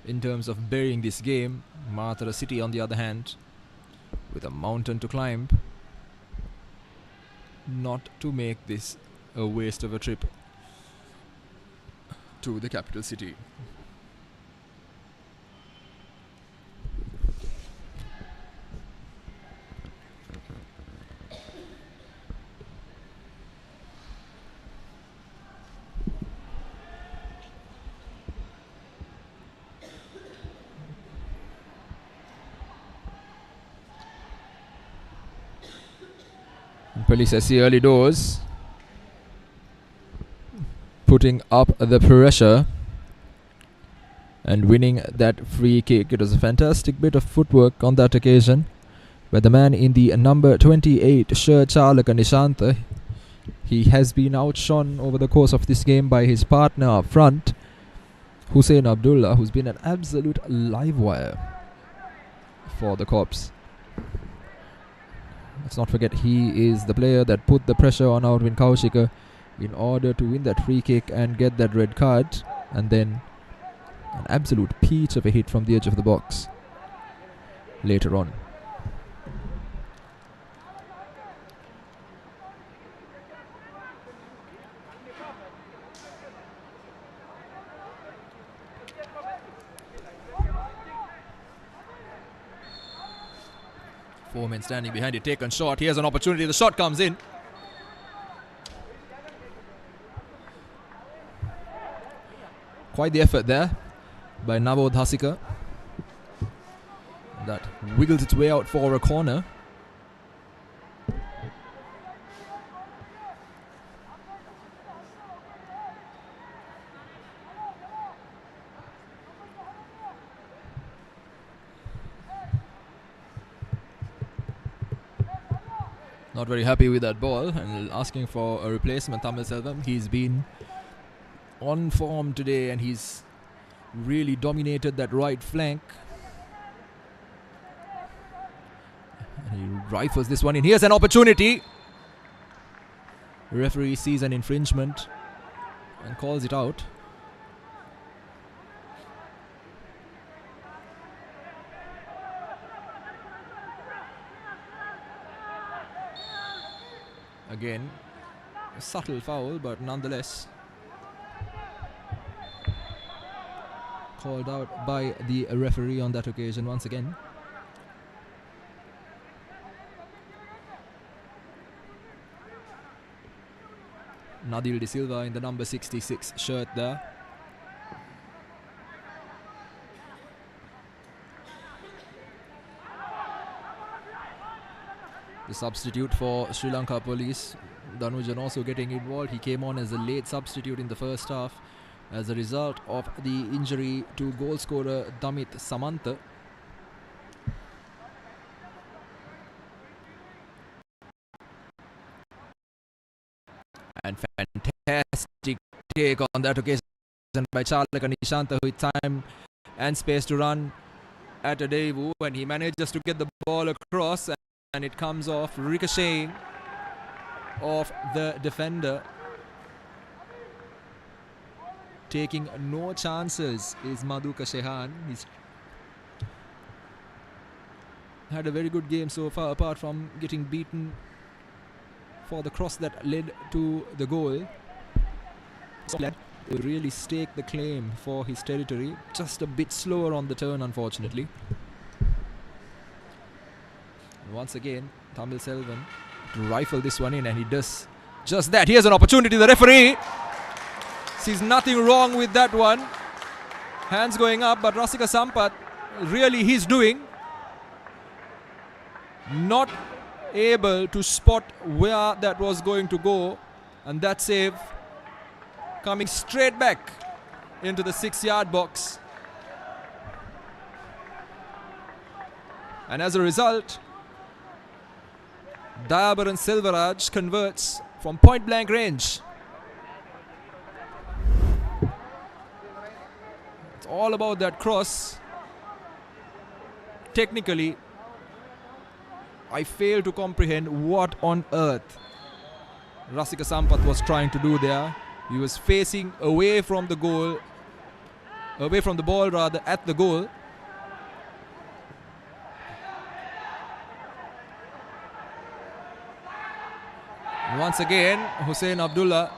in terms of burying this game. Matara City on the other hand with a mountain to climb, not to make this a waste of a trip to the capital city. Police SC early doors, putting up the pressure and winning that free kick. It was a fantastic bit of footwork on that occasion, where the man in the number 28 shirt, Charlaka Nishantha, he has been outshone over the course of this game by his partner up front, Hussein Abdullah, who's been an absolute live wire for the Corps. Let's not forget he is the player that put the pressure on Arvind Kaushika in order to win that free kick and get that red card, and then an absolute peach of a hit from the edge of the box later on. Four men standing behind it, taken shot. Here's an opportunity. The shot comes in. Quite the effort there by Navod Hasika. That wiggles its way out for a corner. Not very happy with that ball and asking for a replacement. Tamil Selvam, he's been on form today and he's really dominated that right flank. And he rifles this one in. Here's an opportunity. The referee sees an infringement and calls it out. Again, a subtle foul, but nonetheless called out by the referee on that occasion once again. Nadil De Silva in the number 66 shirt there. The substitute for Sri Lanka Police, Danujan, also getting involved. He came on as a late substitute in the first half as a result of the injury to goal scorer Damit Samantha. And fantastic take on that occasion by Charlaka Nishanta with time and space to run at a debut, and he manages to get the ball across and it comes off, ricocheting off the defender. Taking no chances is Madhuka Shehan. He's had a very good game so far, apart from getting beaten for the cross that led to the goal. He really staked the claim for his territory. Just a bit slower on the turn, unfortunately. Once again, Tamil Selvan to rifle this one in, and he does just that. Here's an opportunity. The referee sees nothing wrong with that one. Hands going up, but Rasika Sampath, really he's doing. Not able to spot where that was going to go, and that save coming straight back into the 6-yard box. And as a result, Dayabaran Selvaraj converts from point blank range. It's all about that cross. Technically, I fail to comprehend what on earth Rasika Sampath was trying to do there. He was facing away from the goal, away from the ball rather, at the goal. Once again, Hussein Abdullah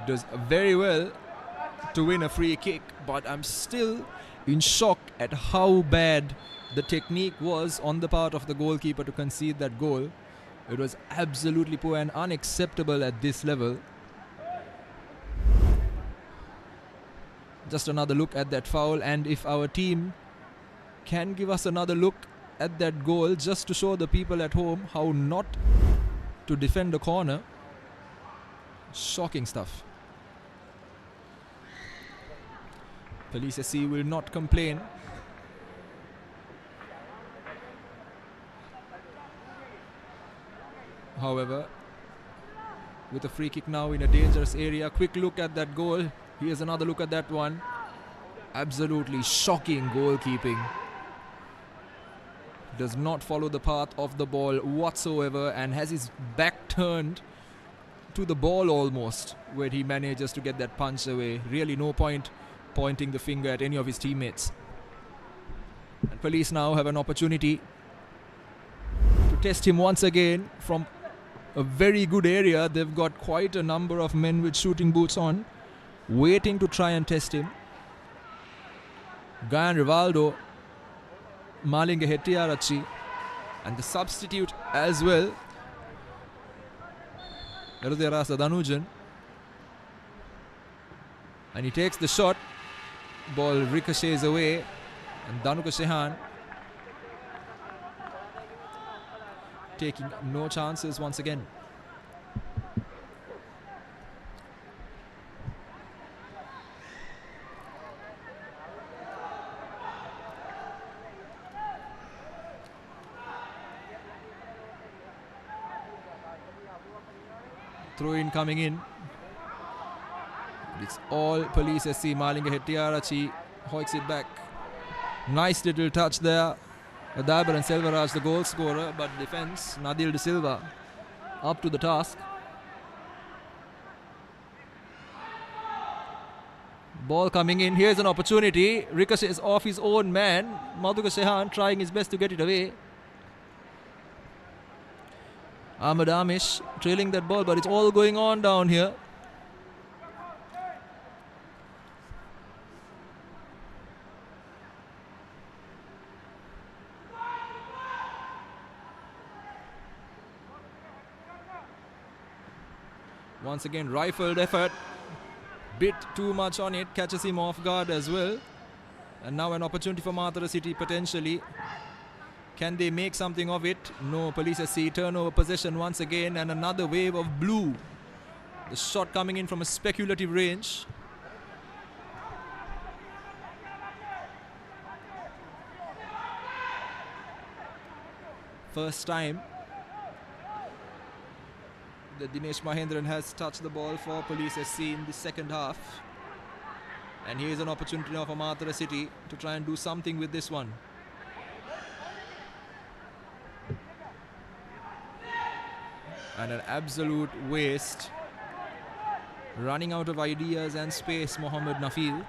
does very well to win a free kick, but I'm still in shock at how bad the technique was on the part of the goalkeeper to concede that goal. It was absolutely poor and unacceptable at this level. Just another look at that foul, and if our team can give us another look at that goal just to show the people at home how not to defend a corner. Shocking stuff. Police SC will not complain. However, with a free kick now in a dangerous area, quick look at that goal. Here's another look at that one. Absolutely shocking goalkeeping. Does not follow the path of the ball whatsoever and has his back turned to the ball almost, where he manages to get that punch away. Really no point pointing the finger at any of his teammates. And Police now have an opportunity to test him once again from a very good area. They've got quite a number of men with shooting boots on, waiting to try and test him. Gayan Rivaldo, Malinga Hettiarachi, and the substitute as well, Erudherasa Danujan. And he takes the shot. Ball ricochets away. And Dhanuka Shehan taking no chances once again. Throw in coming in. It's all Police SC. Malinga Hettiarachi hoiks it back. Nice little touch there. Adabar and Selvaraj, the goal scorer, but defense, Nadil De Silva, up to the task. Ball coming in. Here's an opportunity. Ricochets off his own man. Madhuka Shehan trying his best to get it away. Ahmed Amish trailing that ball, but it's all going on down here. Once again, rifled effort. Bit too much on it. Catches him off guard as well. And now an opportunity for Matara City potentially. Can they make something of it? No. Police SC turnover possession once again, and another wave of blue. The shot coming in from a speculative range. First time that Dinesh Mahendran has touched the ball for Police SC in the second half. And here's an opportunity now for Matara City to try and do something with this one. And an absolute waste. Running out of ideas and space, Mohammad Nafil.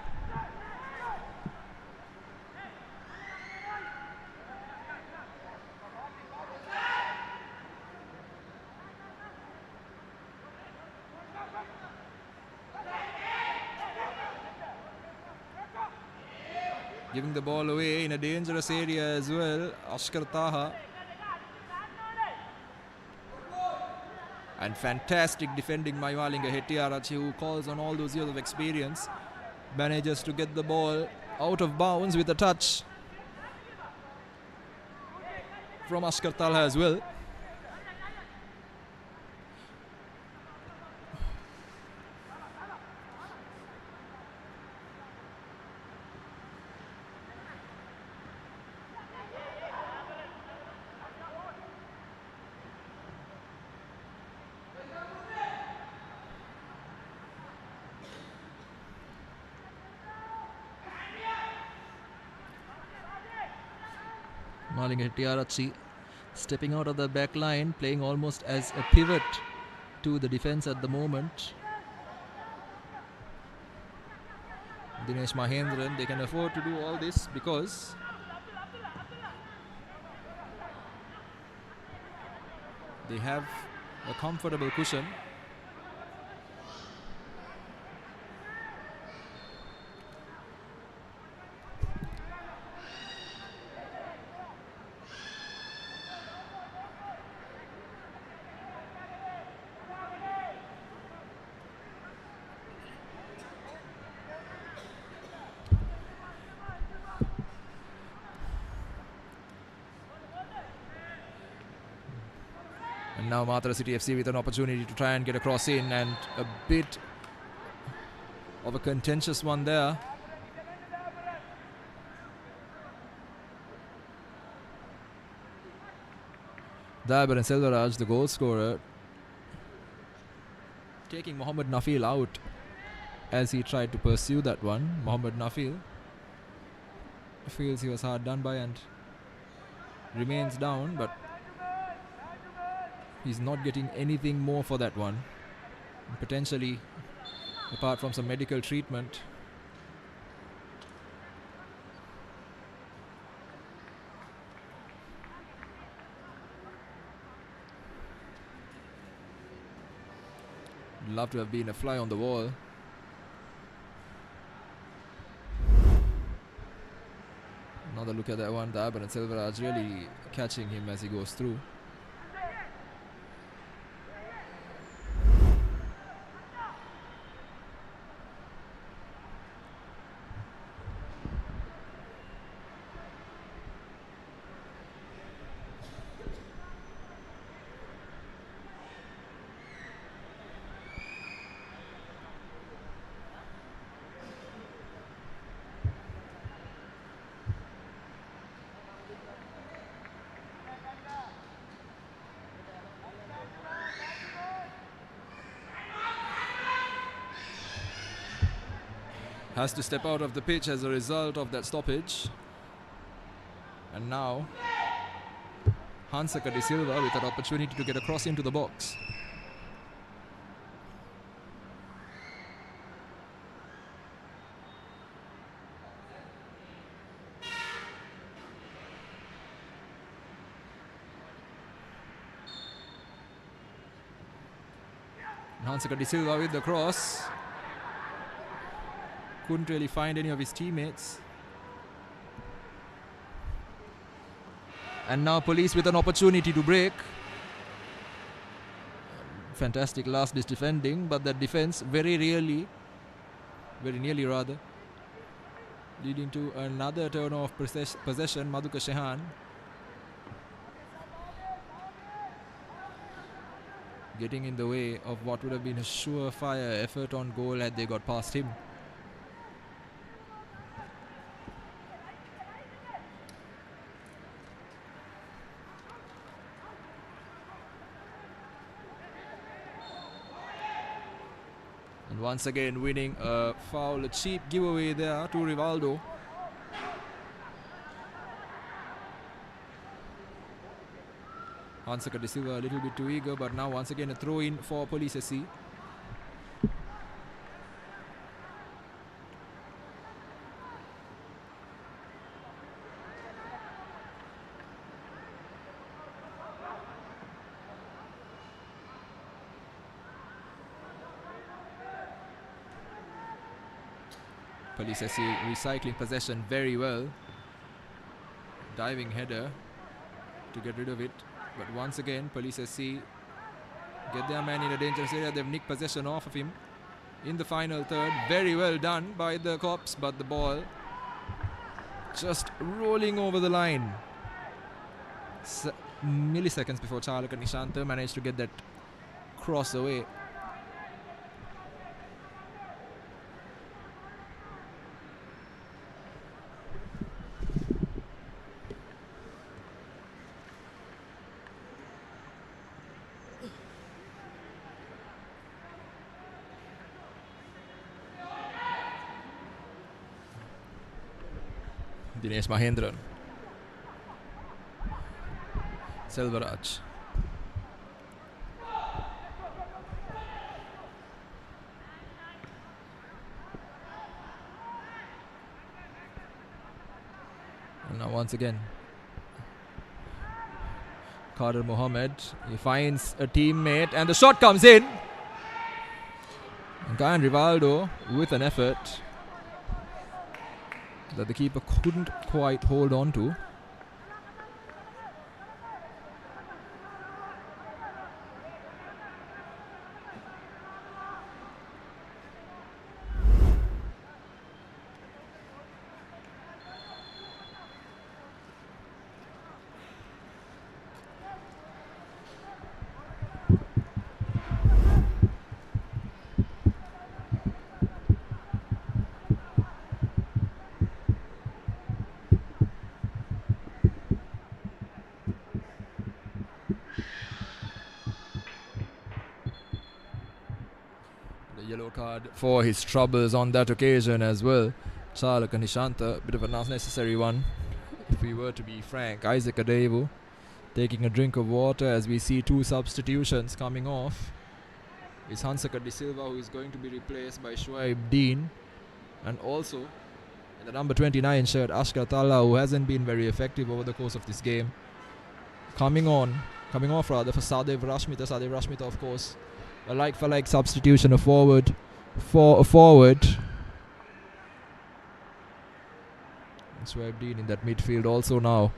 Giving the ball away in a dangerous area as well, Ashkar Taha. And fantastic defending by Malinga Hettiarachi, who calls on all those years of experience. Manages to get the ball out of bounds with a touch from Ashkar Taha as well. Malinga Hettiarachi stepping out of the back line, playing almost as a pivot to the defense at the moment. Dinesh Mahendran, they can afford to do all this because they have a comfortable cushion. And now Matara City FC with an opportunity to try and get a cross in, and a bit of a contentious one there. Dabar and Selvaraj, the goal scorer, taking Mohammad Nafil out as he tried to pursue that one. Mohammad Nafil feels he was hard done by and remains down, but he's not getting anything more for that one. And potentially, apart from some medical treatment. Love to have been a fly on the wall. Another look at that one. Dabar and Selvaraj really catching him as he goes through. has to step out of the pitch as a result of that stoppage. And now Hansaka De Silva with an opportunity to get across into the box. Hansaka De Silva with the cross. Couldn't really find any of his teammates. And now Police with an opportunity to break. Fantastic last ditch defending, but that defense very nearly rather, leading to another turn of possession. Madhuka Shehan getting in the way of what would have been a surefire effort on goal had they got past him. And once again winning a foul, a cheap giveaway there to Rivaldo. Hansaka De Silva a little bit too eager, but now once again a throw in for Police SC. Police SC recycling possession very well. Diving header to get rid of it. But once again, Police SC get their man in a dangerous area. They've nicked possession off of him in the final third. Very well done by the Cops, but the ball just rolling over the line. Milliseconds before Chalaka Nishanta managed to get that cross away. Dinesh Mahendran, Selvaraj, and now once again Kader Mohammed, he finds a teammate and the shot comes in. And Guyan Rivaldo with an effort that the keeper couldn't quite hold on to. Yellow card for his troubles on that occasion as well. Chalaka Nishanta, bit of an unnecessary one, if we were to be frank. Isaac Adevu taking a drink of water as we see two substitutions coming off. It's Hansaka De Silva, who is going to be replaced by Shoaib Dean, and also in the number 29 shirt, Ashkar Talla, who hasn't been very effective over the course of this game. Coming off for Sadev Rashmita. Sadev Rashmita, of course, a like-for-like substitution, a forward for a forward. And Shoaib Dean in that midfield also now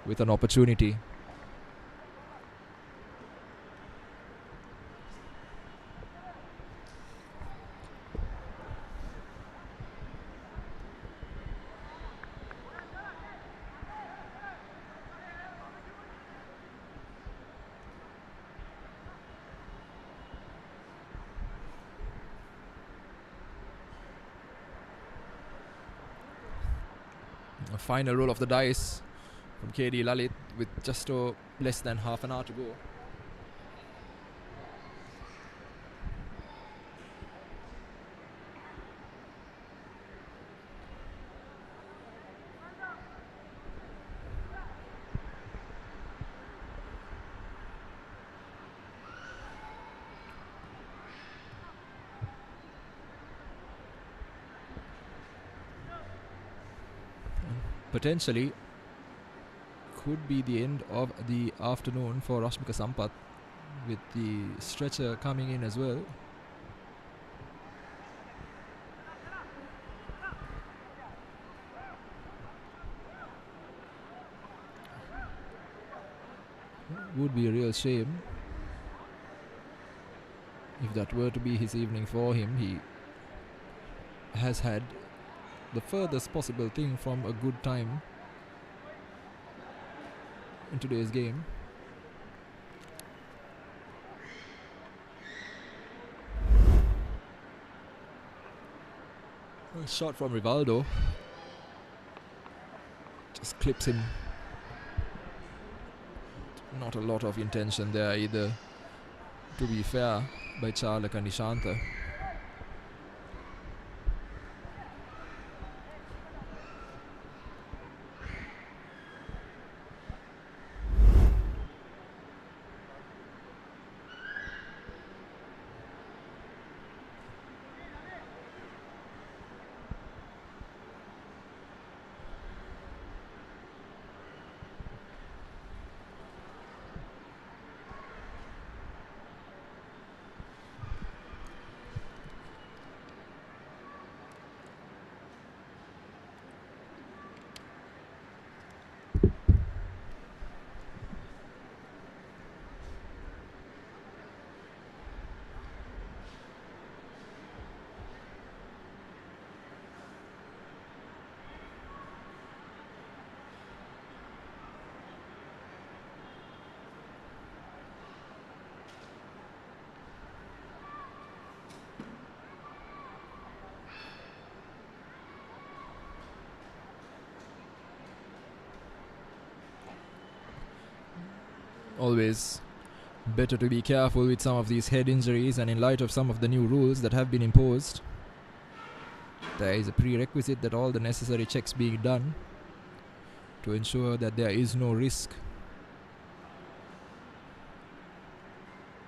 with an opportunity. A final roll of the dice from KD Lalit with just less than half an hour to go. potentially could be the end of the afternoon for Rashmika Sampath, with the stretcher coming in as well. Would be a real shame if that were to be his evening for him. He has had the furthest possible thing from a good time in today's game. A shot from Rivaldo just clips him. Not a lot of intention there either, to be fair, by Charlak and Nishanta. Always better to be careful with some of these head injuries, and in light of some of the new rules that have been imposed, there is a prerequisite that all the necessary checks being done to ensure that there is no risk.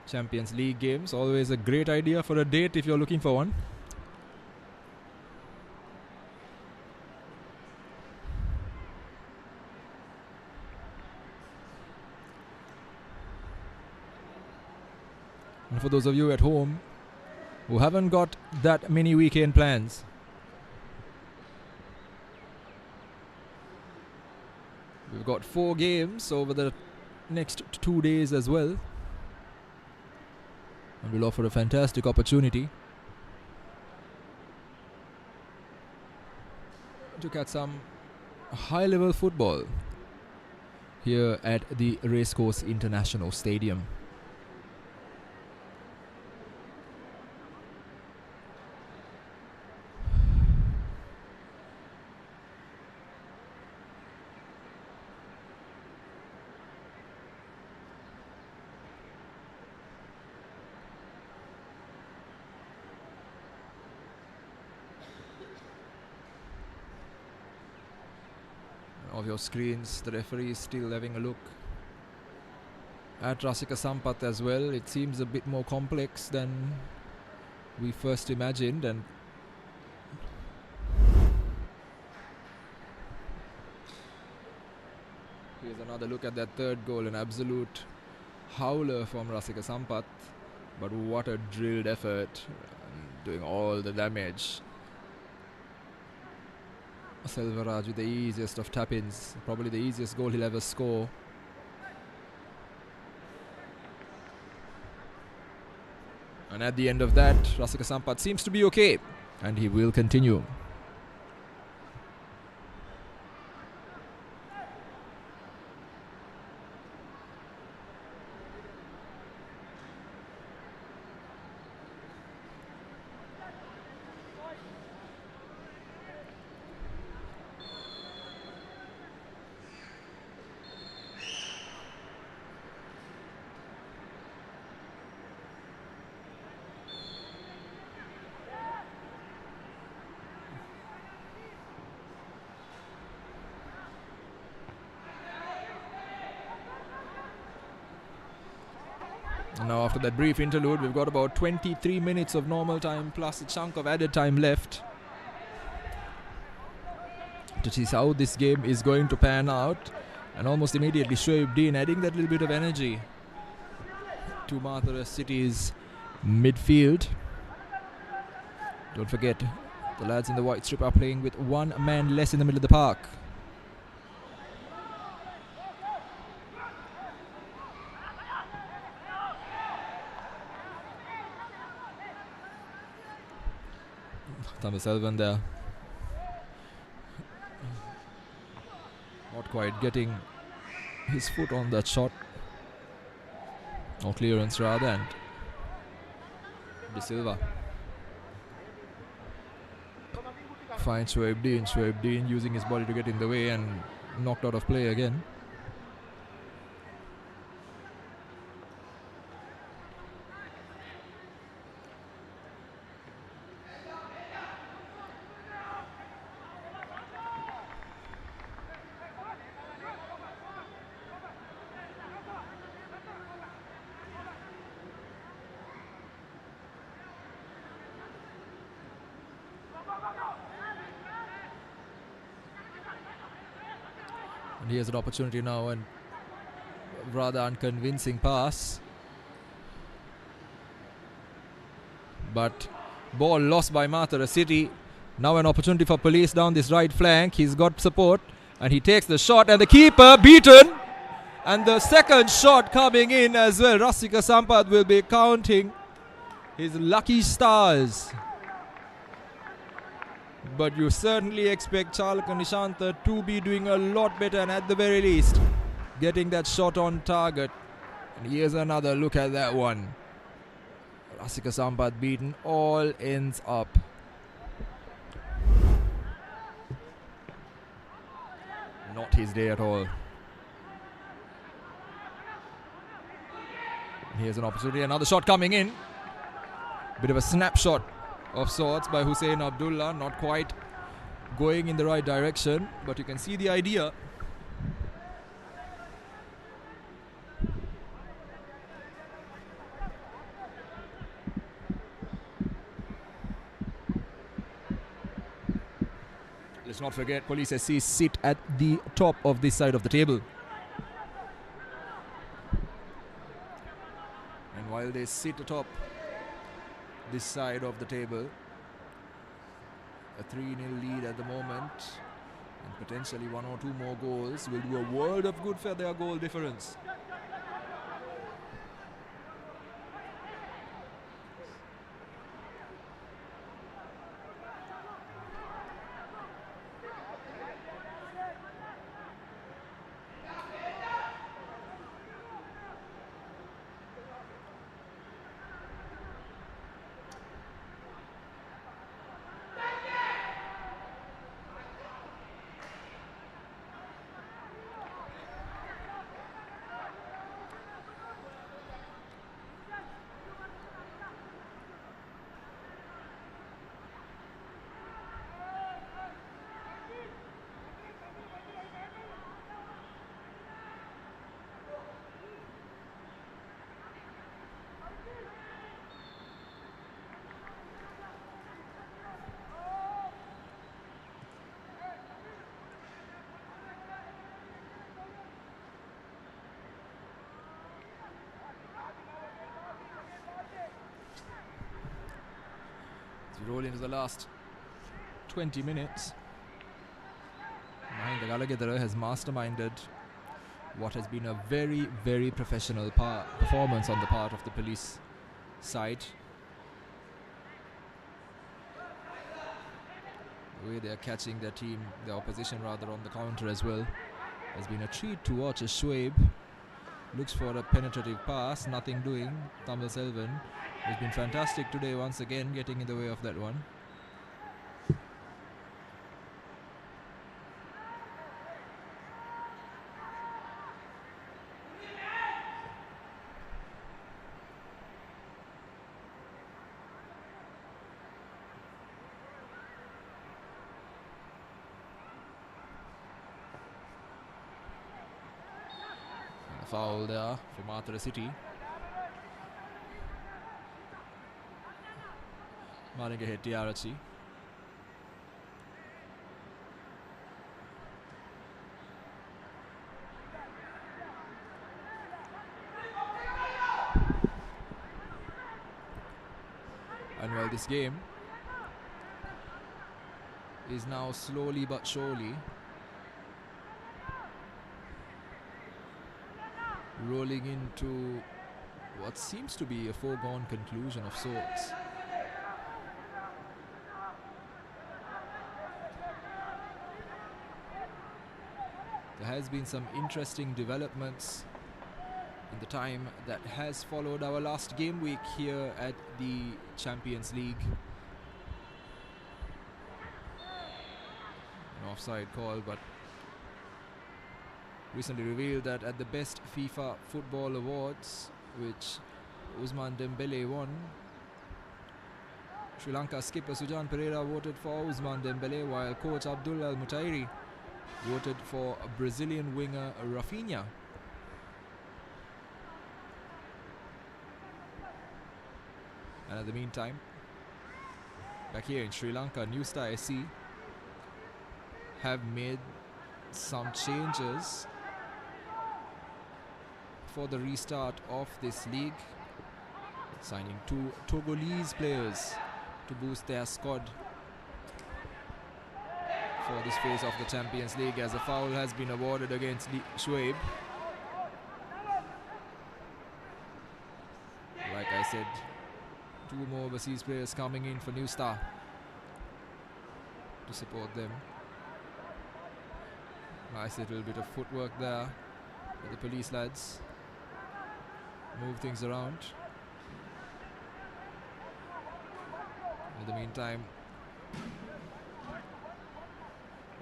Champions League games, always a great idea for a date if you're looking for one. And for those of you at home who haven't got that many weekend plans, we've got 4 games over the next 2 days as well, and we'll offer a fantastic opportunity to catch some high-level football here at the Racecourse International Stadium. Of your screens, the referee is still having a look at Rashmika Sampath as well. It seems a bit more complex than we first imagined, and here's another look at that third goal, an absolute howler from Rashmika Sampath, but what a drilled effort, doing all the damage. Selvaraj with the easiest of tap-ins, probably the easiest goal he'll ever score. And at the end of that, Rashmika Sampath seems to be okay, and he will continue. Now after that brief interlude, we've got about 23 minutes of normal time plus a chunk of added time left. to see how this game is going to pan out. And almost immediately Shoaib Dean adding that little bit of energy to Matara City's midfield. Don't forget, the lads in the white strip are playing with one man less in the middle of the park. Thomas Elvan there. Not quite getting his foot on that shot. Or clearance rather, and De Silva finds Shoaib Dean. Shoaib Dean using his body to get in the way and knocked out of play again. And here's an opportunity now, and rather unconvincing pass. But ball lost by Matara City. Now an opportunity for Police down this right flank. He's got support and he takes the shot, and the keeper beaten. And the second shot coming in as well. Rasika Sampath will be counting his lucky stars. But you certainly expect Chalaka Nishantha to be doing a lot better, and at the very least getting that shot on target. And here's another look at that one. Rasika Sampath beaten, all ends up. Not his day at all. And here's an opportunity, another shot coming in. Bit of a snapshot of sorts by Hussein Abdullah, not quite going in the right direction, but you can see the idea. Let's not forget, Police SC sit at the top of this side of the table. And while they sit atop this side of the table, a 3-0 lead at the moment, and potentially one or two more goals will do a world of good for their goal difference. We roll into the last 20 minutes. Mahinda Galagedara has masterminded what has been a very, very professional performance on the part of the Police side. The way they are catching their team, the opposition rather, on the counter as well, has been a treat to watch. As Shoaib looks for a penetrative pass, nothing doing. Tamil Selvan has been fantastic today once again, getting in the way of that one. And a foul there for Matara City. Maringa Hettiarachi. Well, this game is now slowly but surely rolling into what seems to be a foregone conclusion of sorts. There has been some interesting developments in the time that has followed our last game week here at the Champions League. An offside call, but recently revealed that at the best FIFA Football Awards, which Ousmane Dembele won, Sri Lanka skipper Sujan Pereira voted for Ousmane Dembele, while coach Abdul Al Mutairi voted for Brazilian winger Rafinha. And in the meantime, back here in Sri Lanka, New Star SC have made some changes for the restart of this league, signing 2 Togolese players to boost their squad for this phase of the Champions League, as a foul has been awarded against Shoaib. Like I said, 2 more overseas players coming in for New Star to support them. Nice little bit of footwork there with the police lads. Move things around. In the meantime,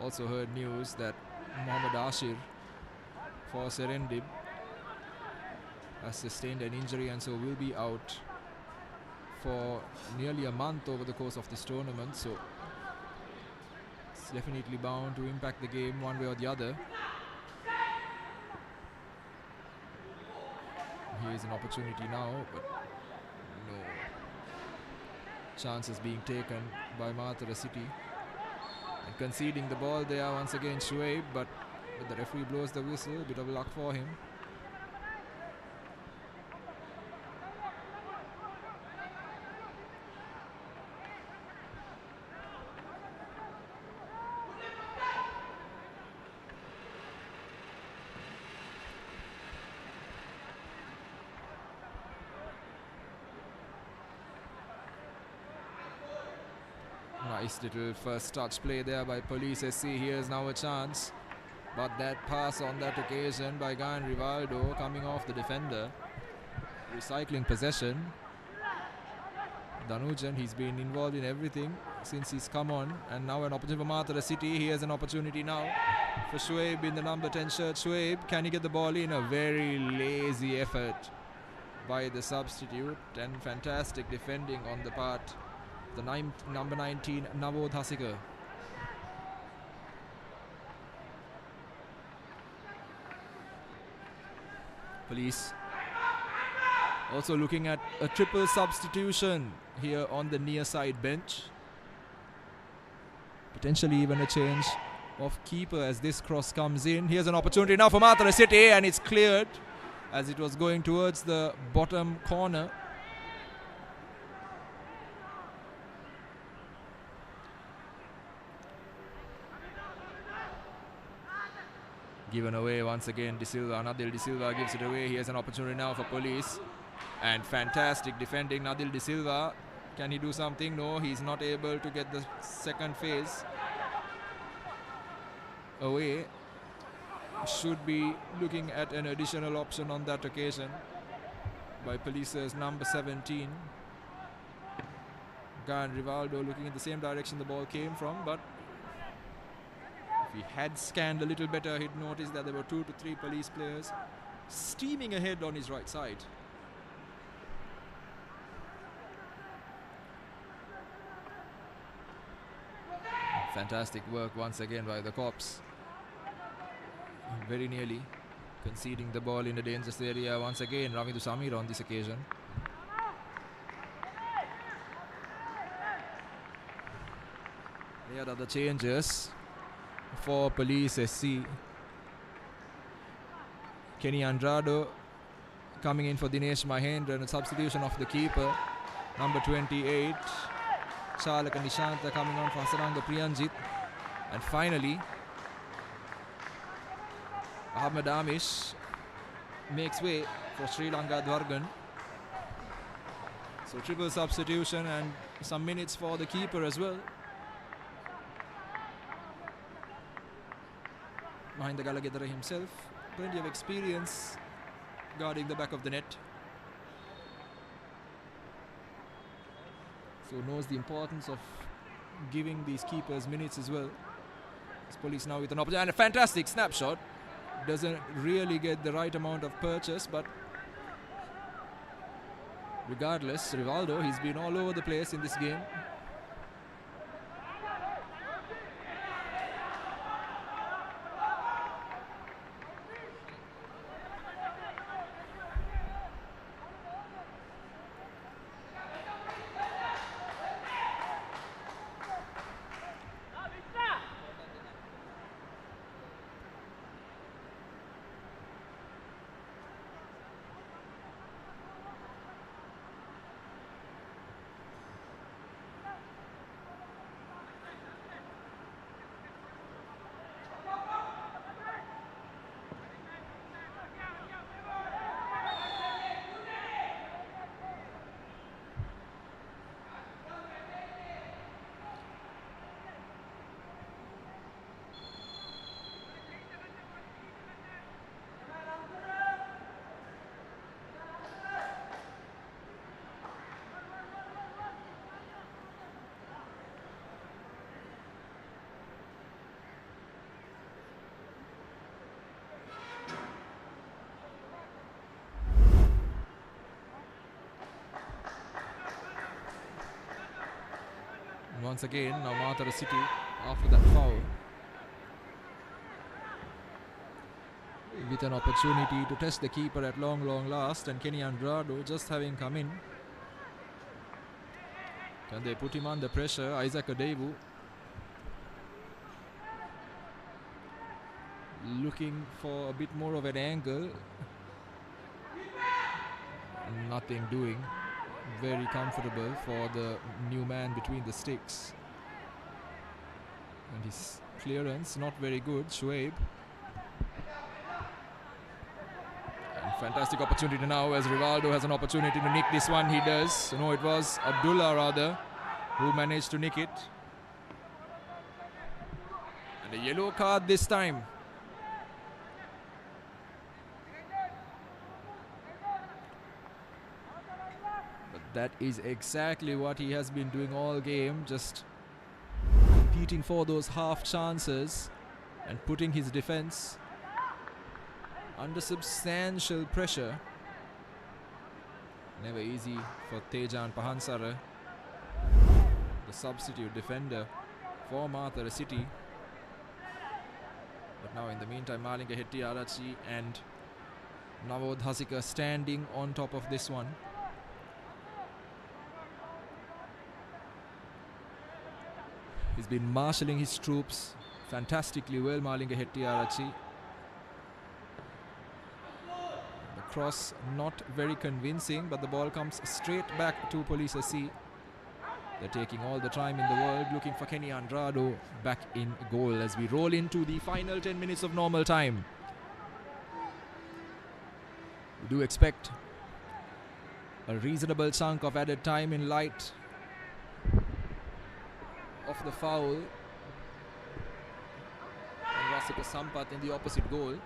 also heard news that Mohammad Ashir for Serendib has sustained an injury and so will be out for nearly a month over the course of this tournament. So it's definitely bound to impact the game one way or the other. Here's an opportunity now, but no chances being taken by Matara City. And conceding the ball there once again Shoaib, but the referee blows the whistle. Bit of luck for him. Nice little first touch play there by Police SC. Here's now a chance, but that pass on that occasion by Gan Rivaldo coming off the defender, recycling possession. Danujan, he's been involved in everything since he's come on, and now an opportunity for Matara City. Here's an opportunity now for Shoaib in the number 10 shirt. Shoaib, can he get the ball in? A very lazy effort by the substitute, and fantastic defending on the part the number 19 Navod Hasikar. Police also looking at a triple substitution here on the near side bench. Potentially even a change of keeper as this cross comes in. Here's an opportunity now for Matara City, and it's cleared as it was going towards the bottom corner. Given away once again, Nadil De Silva gives it away. Here's an opportunity now for Police, and fantastic defending Nadil De Silva. Can he do something? No, he's not able to get the second phase away. Should be looking at an additional option on that occasion by Police's number 17. Gan Rivaldo looking in the same direction the ball came from, but if he had scanned a little better, he'd noticed that there were 2 to 3 Police players steaming ahead on his right side. Fantastic work once again by the cops. Very nearly conceding the ball in a dangerous area once again. Ramidu Samir on this occasion. Here are the changes for Police SC. Kenny Andrado coming in for Dinesh Mahendra, and a substitution of the keeper, number 28, Chalaka Nishanta coming on for Hasaranga Priyanjit. And finally, Ahmed Amish makes way for Sri Lanka Dwargan. So triple substitution and some minutes for the keeper as well. Mahinda Galagedara himself, plenty of experience guarding the back of the net. So knows the importance of giving these keepers minutes as well. This police now with an opportunity and a fantastic snapshot. Doesn't really get the right amount of purchase, but regardless, Rivaldo, he's been all over the place in this game. Once again, now Matara City after that foul with an opportunity to test the keeper at long last, and Kenny Andrado just having come in. Can they put him under pressure? Isaac Adebu looking for a bit more of an angle. Nothing doing. Very comfortable for the new man between the sticks. And his clearance not very good, Shoaib. And fantastic opportunity now as Rivaldo has an opportunity to nick this one. He does. No, it was Abdullah rather who managed to nick it. And a yellow card this time. That is exactly what he has been doing all game, just competing for those half chances and putting his defense under substantial pressure. Never easy for Tejan Pahansara, the substitute defender for Matara City. But now in the meantime, Malinga Hettiarachi and Navod Hasika standing on top of this one. He's been marshalling his troops fantastically well, Malinga Hettiarachi. The cross not very convincing, but the ball comes straight back to Police SC. They're taking all the time in the world, looking for Kenny Andrado back in goal as we roll into the final 10 minutes of normal time. We do expect a reasonable chunk of added time in light of the foul and Rasika Sampath in the opposite goal.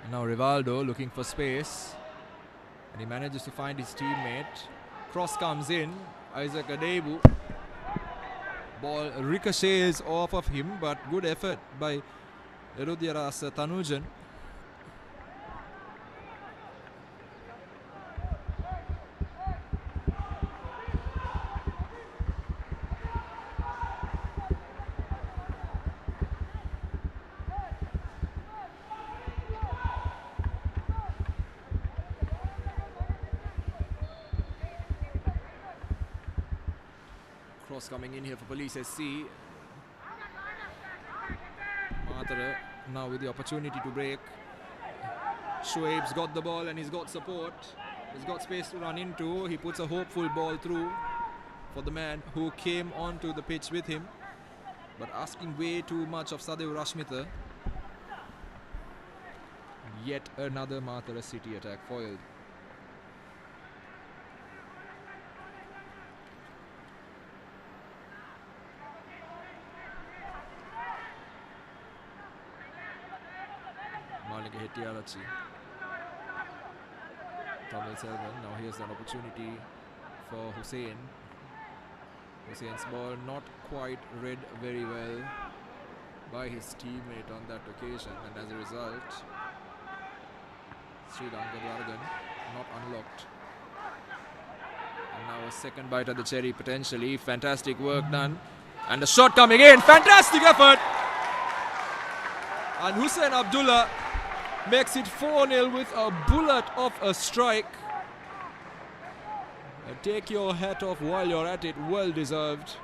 And now Rivaldo looking for space. And he manages to find his teammate. Cross comes in. Isaac Adebu. Ball ricochets off of him, but good effort by Erudyaras Tanujan. Cross coming in here for Police SC. Matara now with the opportunity to break. Shoaib's got the ball and he's got support. He's got space to run into. He puts a hopeful ball through for the man who came onto the pitch with him, but asking way too much of Sadev Rashmitha. Yet another Matara City attack foiled. Malika Hettiarachi. Tamil Selvan. Now here's an opportunity for Hussein. Hussein's ball not quite read very well by his teammate on that occasion, and as a result, Sri Lanka Dragon not unlocked. And now a second bite at the cherry potentially. Fantastic work done. And the shot coming in. Fantastic effort. And Hussein Abdullah makes it 4-0 with a bullet of a strike. Take your hat off while you're at it. Well deserved.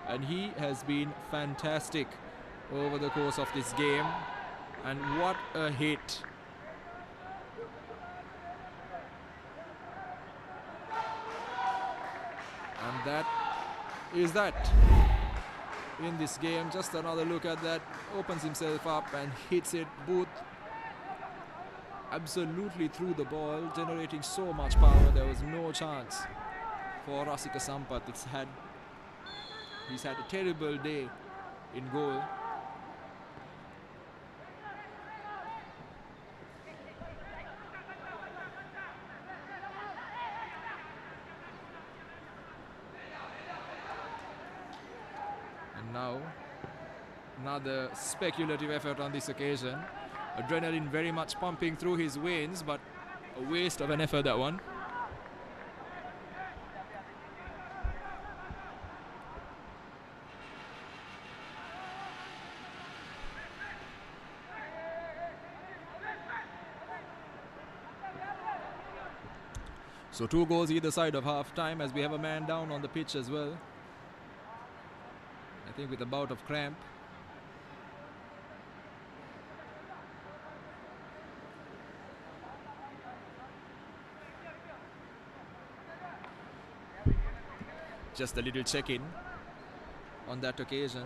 And he has been fantastic over the course of this game. And what a hit. And that is that in this game. Just another look at that. Opens himself up and hits it both absolutely through the ball, generating so much power. There was no chance for Rasika Sampath. He's had a terrible day in goal. And now another speculative effort on this occasion. Adrenaline very much pumping through his veins, but a waste of an effort, that one. So 2 goals either side of half time, as we have a man down on the pitch as well. I think with a bout of cramp. Just a little check-in on that occasion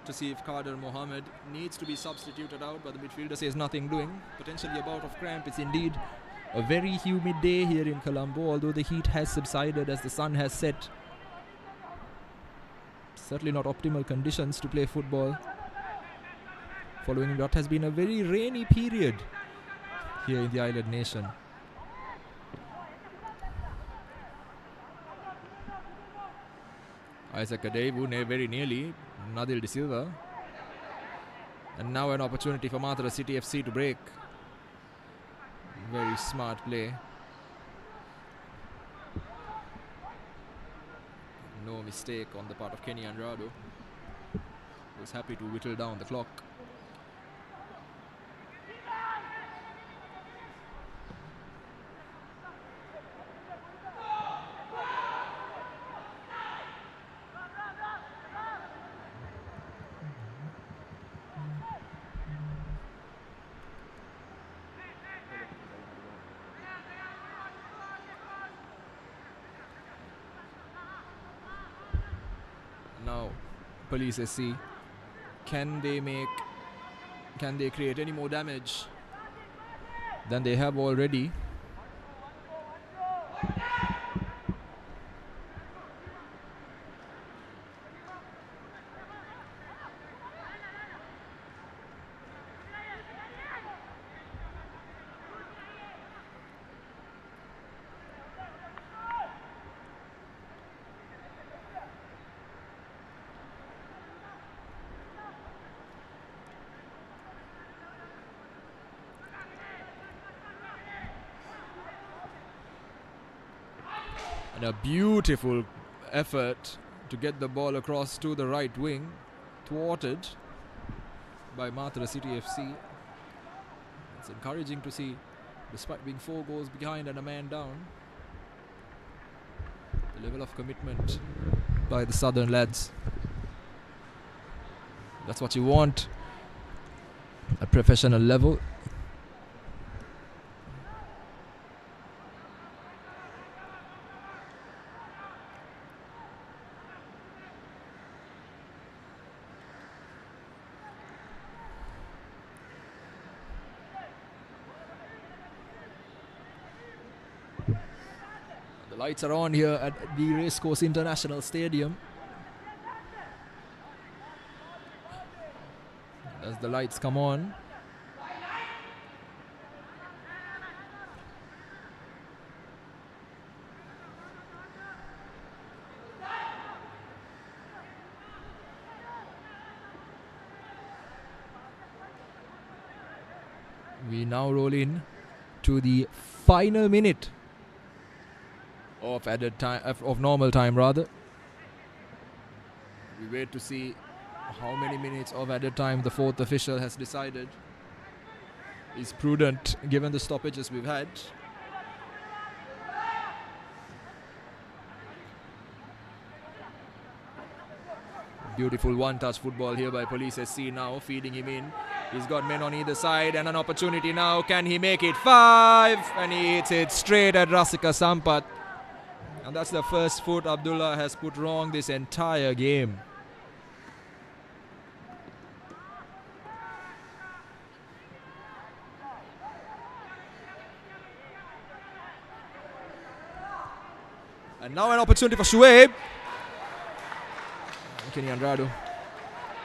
to see if Kader Mohammed needs to be substituted out, but the midfielder says nothing doing. Potentially a bout of cramp. It's indeed a very humid day here in Colombo, although the heat has subsided as the sun has set. Certainly not optimal conditions to play football following what has been a very rainy period here in the island nation. Isaac Adebu very nearly. Nadil De Silva. And now an opportunity for Matara City FC to break. Very smart play. No mistake on the part of Kenny Andrado, who was happy to whittle down the clock. Now, Police SC, can they create any more damage than they have already? And a beautiful effort to get the ball across to the right wing, thwarted by Matara City FC. It's encouraging to see, despite being 4 goals behind and a man down. A level of commitment by the Southern lads. That's what you want at professional level. The lights are on here at the Racecourse International Stadium. As the lights come on, we now roll in to the final minute of added time, of normal time rather. We wait to see how many minutes of added time the fourth official has decided is prudent given the stoppages we've had. Beautiful one-touch football here by Police SC now, feeding him in. He's got men on either side and an opportunity now. Can he make it 5? And he hits it straight at Rasika Sampath. And that's the first foot Abdullah has put wrong this entire game. And now an opportunity for Shuaib. Kenny Andrado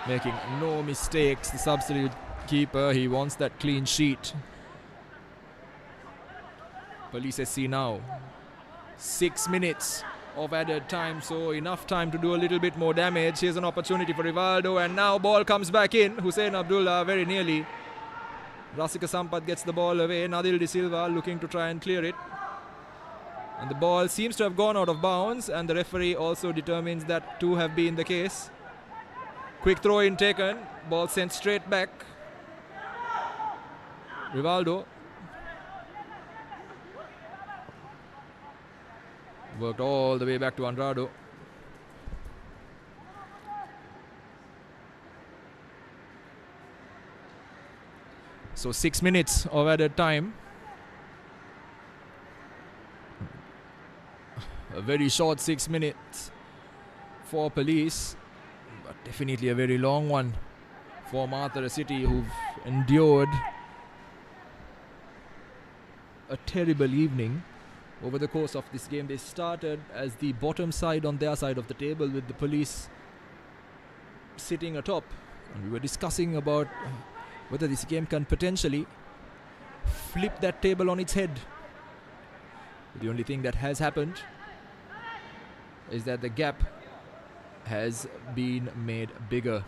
making no mistakes. The substitute keeper, he wants that clean sheet. Police SC now. 6 minutes of added time, so enough time to do a little bit more damage. Here's an opportunity for Rivaldo, and now ball comes back in. Hussein Abdullah very nearly. Rasika Sampath gets the ball away. Nadil De Silva looking to try and clear it. And the ball seems to have gone out of bounds, and the referee also determines that to have been the case. Quick throw in taken, ball sent straight back. Rivaldo worked all the way back to Andrado. So 6 minutes of added time. A very short 6 minutes for Police, but definitely a very long one for Matara City, who've endured a terrible evening over the course of this game. They started as the bottom side on their side of the table, with the Police sitting atop, and we were discussing about whether this game can potentially flip that table on its head. The only thing that has happened is that the gap has been made bigger.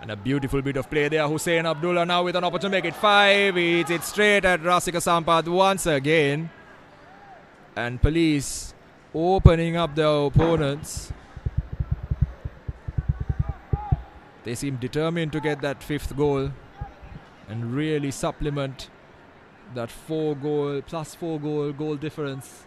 And a beautiful bit of play there. Hussein Abdullah now with an opportunity to make it 5. He hits it straight at Rasika Sampath once again. And Police opening up their opponents. They seem determined to get that 5th goal and really supplement that 4 goal difference.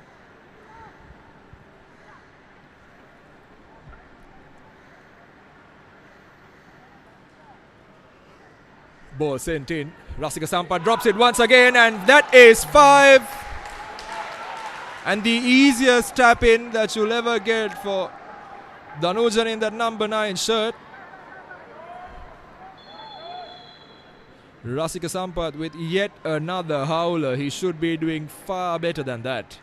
Ball sent in. Rasika Sampath drops it once again, and that is 5. And the easiest tap in that you'll ever get for Danujan in that number 9 shirt. Rasika Sampath with yet another howler. He should be doing far better than that.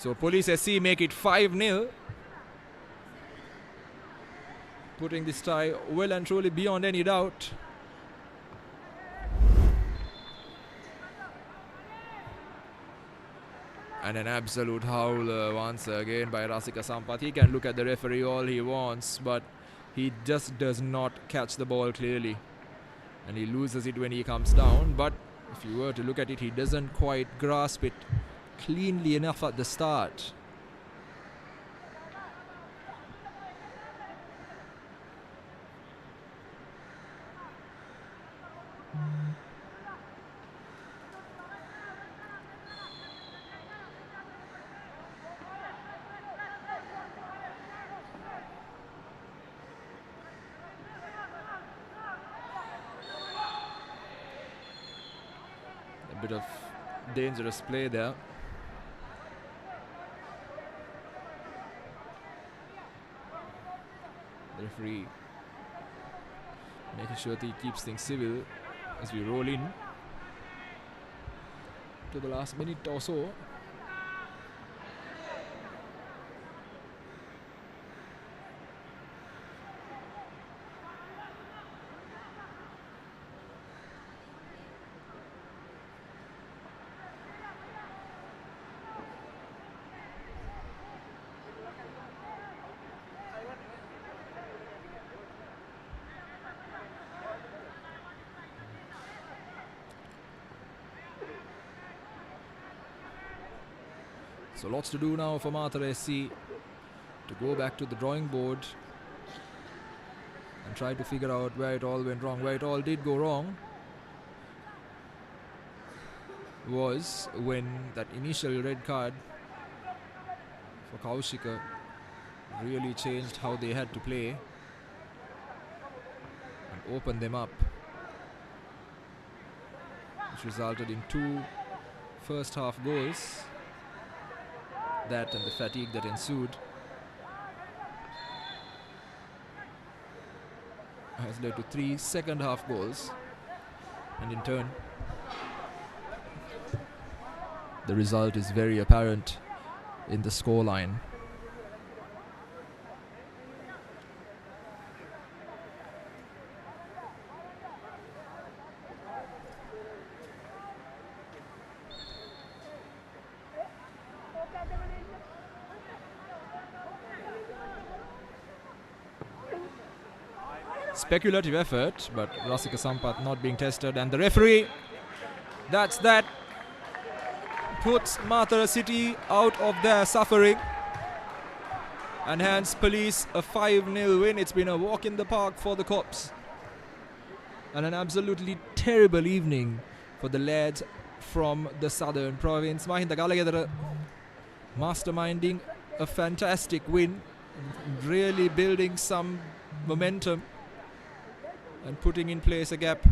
So Police SC make it 5-0. Putting this tie well and truly beyond any doubt. And an absolute howler once again by Rasika Sampath. He can look at the referee all he wants, but he just does not catch the ball clearly. And he loses it when he comes down. But if you were to look at it, he doesn't quite grasp it cleanly enough at the start. A bit of dangerous play there. The referee making sure that he keeps things civil as we roll in to the last minute or so. So lots to do now for Matara SC to go back to the drawing board and try to figure out where it all went wrong. Where it all did go wrong was when that initial red card for Kaushika really changed how they had to play and opened them up, which resulted in 2 first half goals. That and the fatigue that ensued has led to 3 second half goals, and in turn the result is very apparent in the scoreline. Speculative effort, but Rasika Sampath not being tested, and the referee, that's that, puts Matara City out of their suffering and hands Police a 5-0 win. It's been a walk in the park for the Cops and an absolutely terrible evening for the lads from the southern province. Mahinda Galagedara masterminding a fantastic win, really building some momentum and putting in place a gap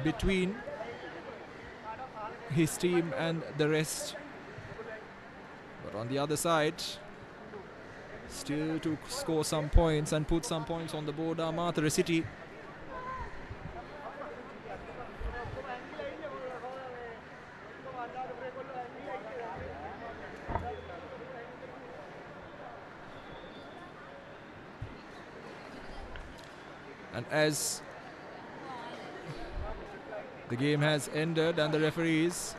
between his team and the rest. But on the other side, still to score some points and put some points on the board are Matara City. And as the game has ended and the referees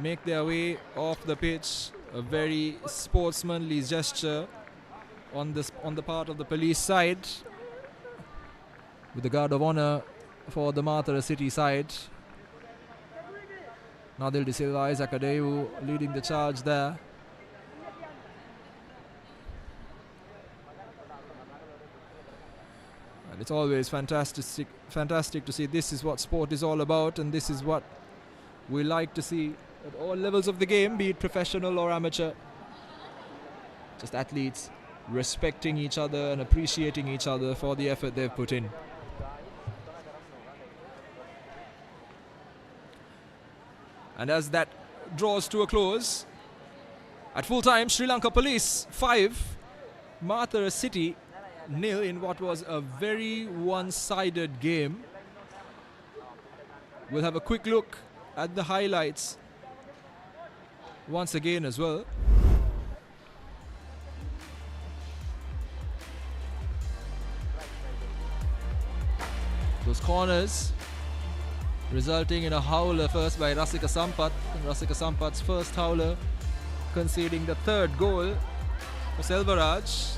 make their way off the pitch, a very sportsmanly gesture on the part of the Police side, with the guard of honor for the Matara City side. Nadil De Silva, Isaac Adeu leading the charge there. And it's always fantastic to see. This is what sport is all about, and this is what we like to see at all levels of the game, be it professional or amateur. Just athletes respecting each other and appreciating each other for the effort they've put in. And as that draws to a close, at full time, Sri Lanka Police 5, Matara City 0 in what was a very one-sided game. We'll have a quick look at the highlights once again as well. Those corners resulting in a howler first by Rasika Sampath. Rasika Sampath's first howler, conceding the third goal for Selvaraj.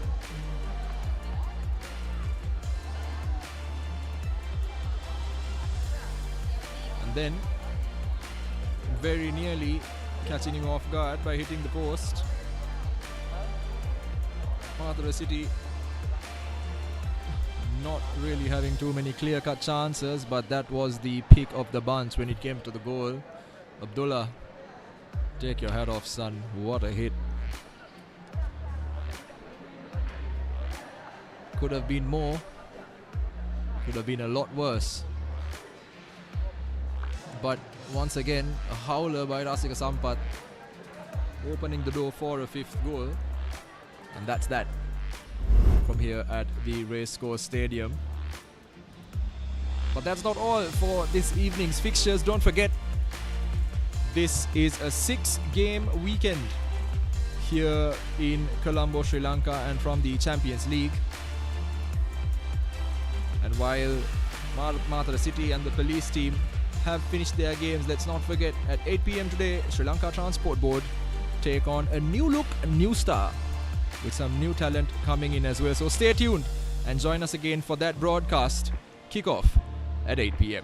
And then very nearly catching him off guard by hitting the post. Matara City not really having too many clear-cut chances, but that was the pick of the bunch when it came to the goal. Abdullah, take your hat off, son. What a hit. Could have been more. Could have been a lot worse. But once again, a howler by Rasika Sampath, opening the door for a fifth goal. And that's that from here at the Racecourse Stadium. But that's not all for this evening's fixtures. Don't forget, this is a 6-game weekend here in Colombo, Sri Lanka, and from the Champions League. And while Matara City and the police team have finished their games, let's not forget, at 8 p.m. today, Sri Lanka Transport Board take on a new look, a new star, with some new talent coming in as well. So stay tuned and join us again for that broadcast kickoff at 8 p.m.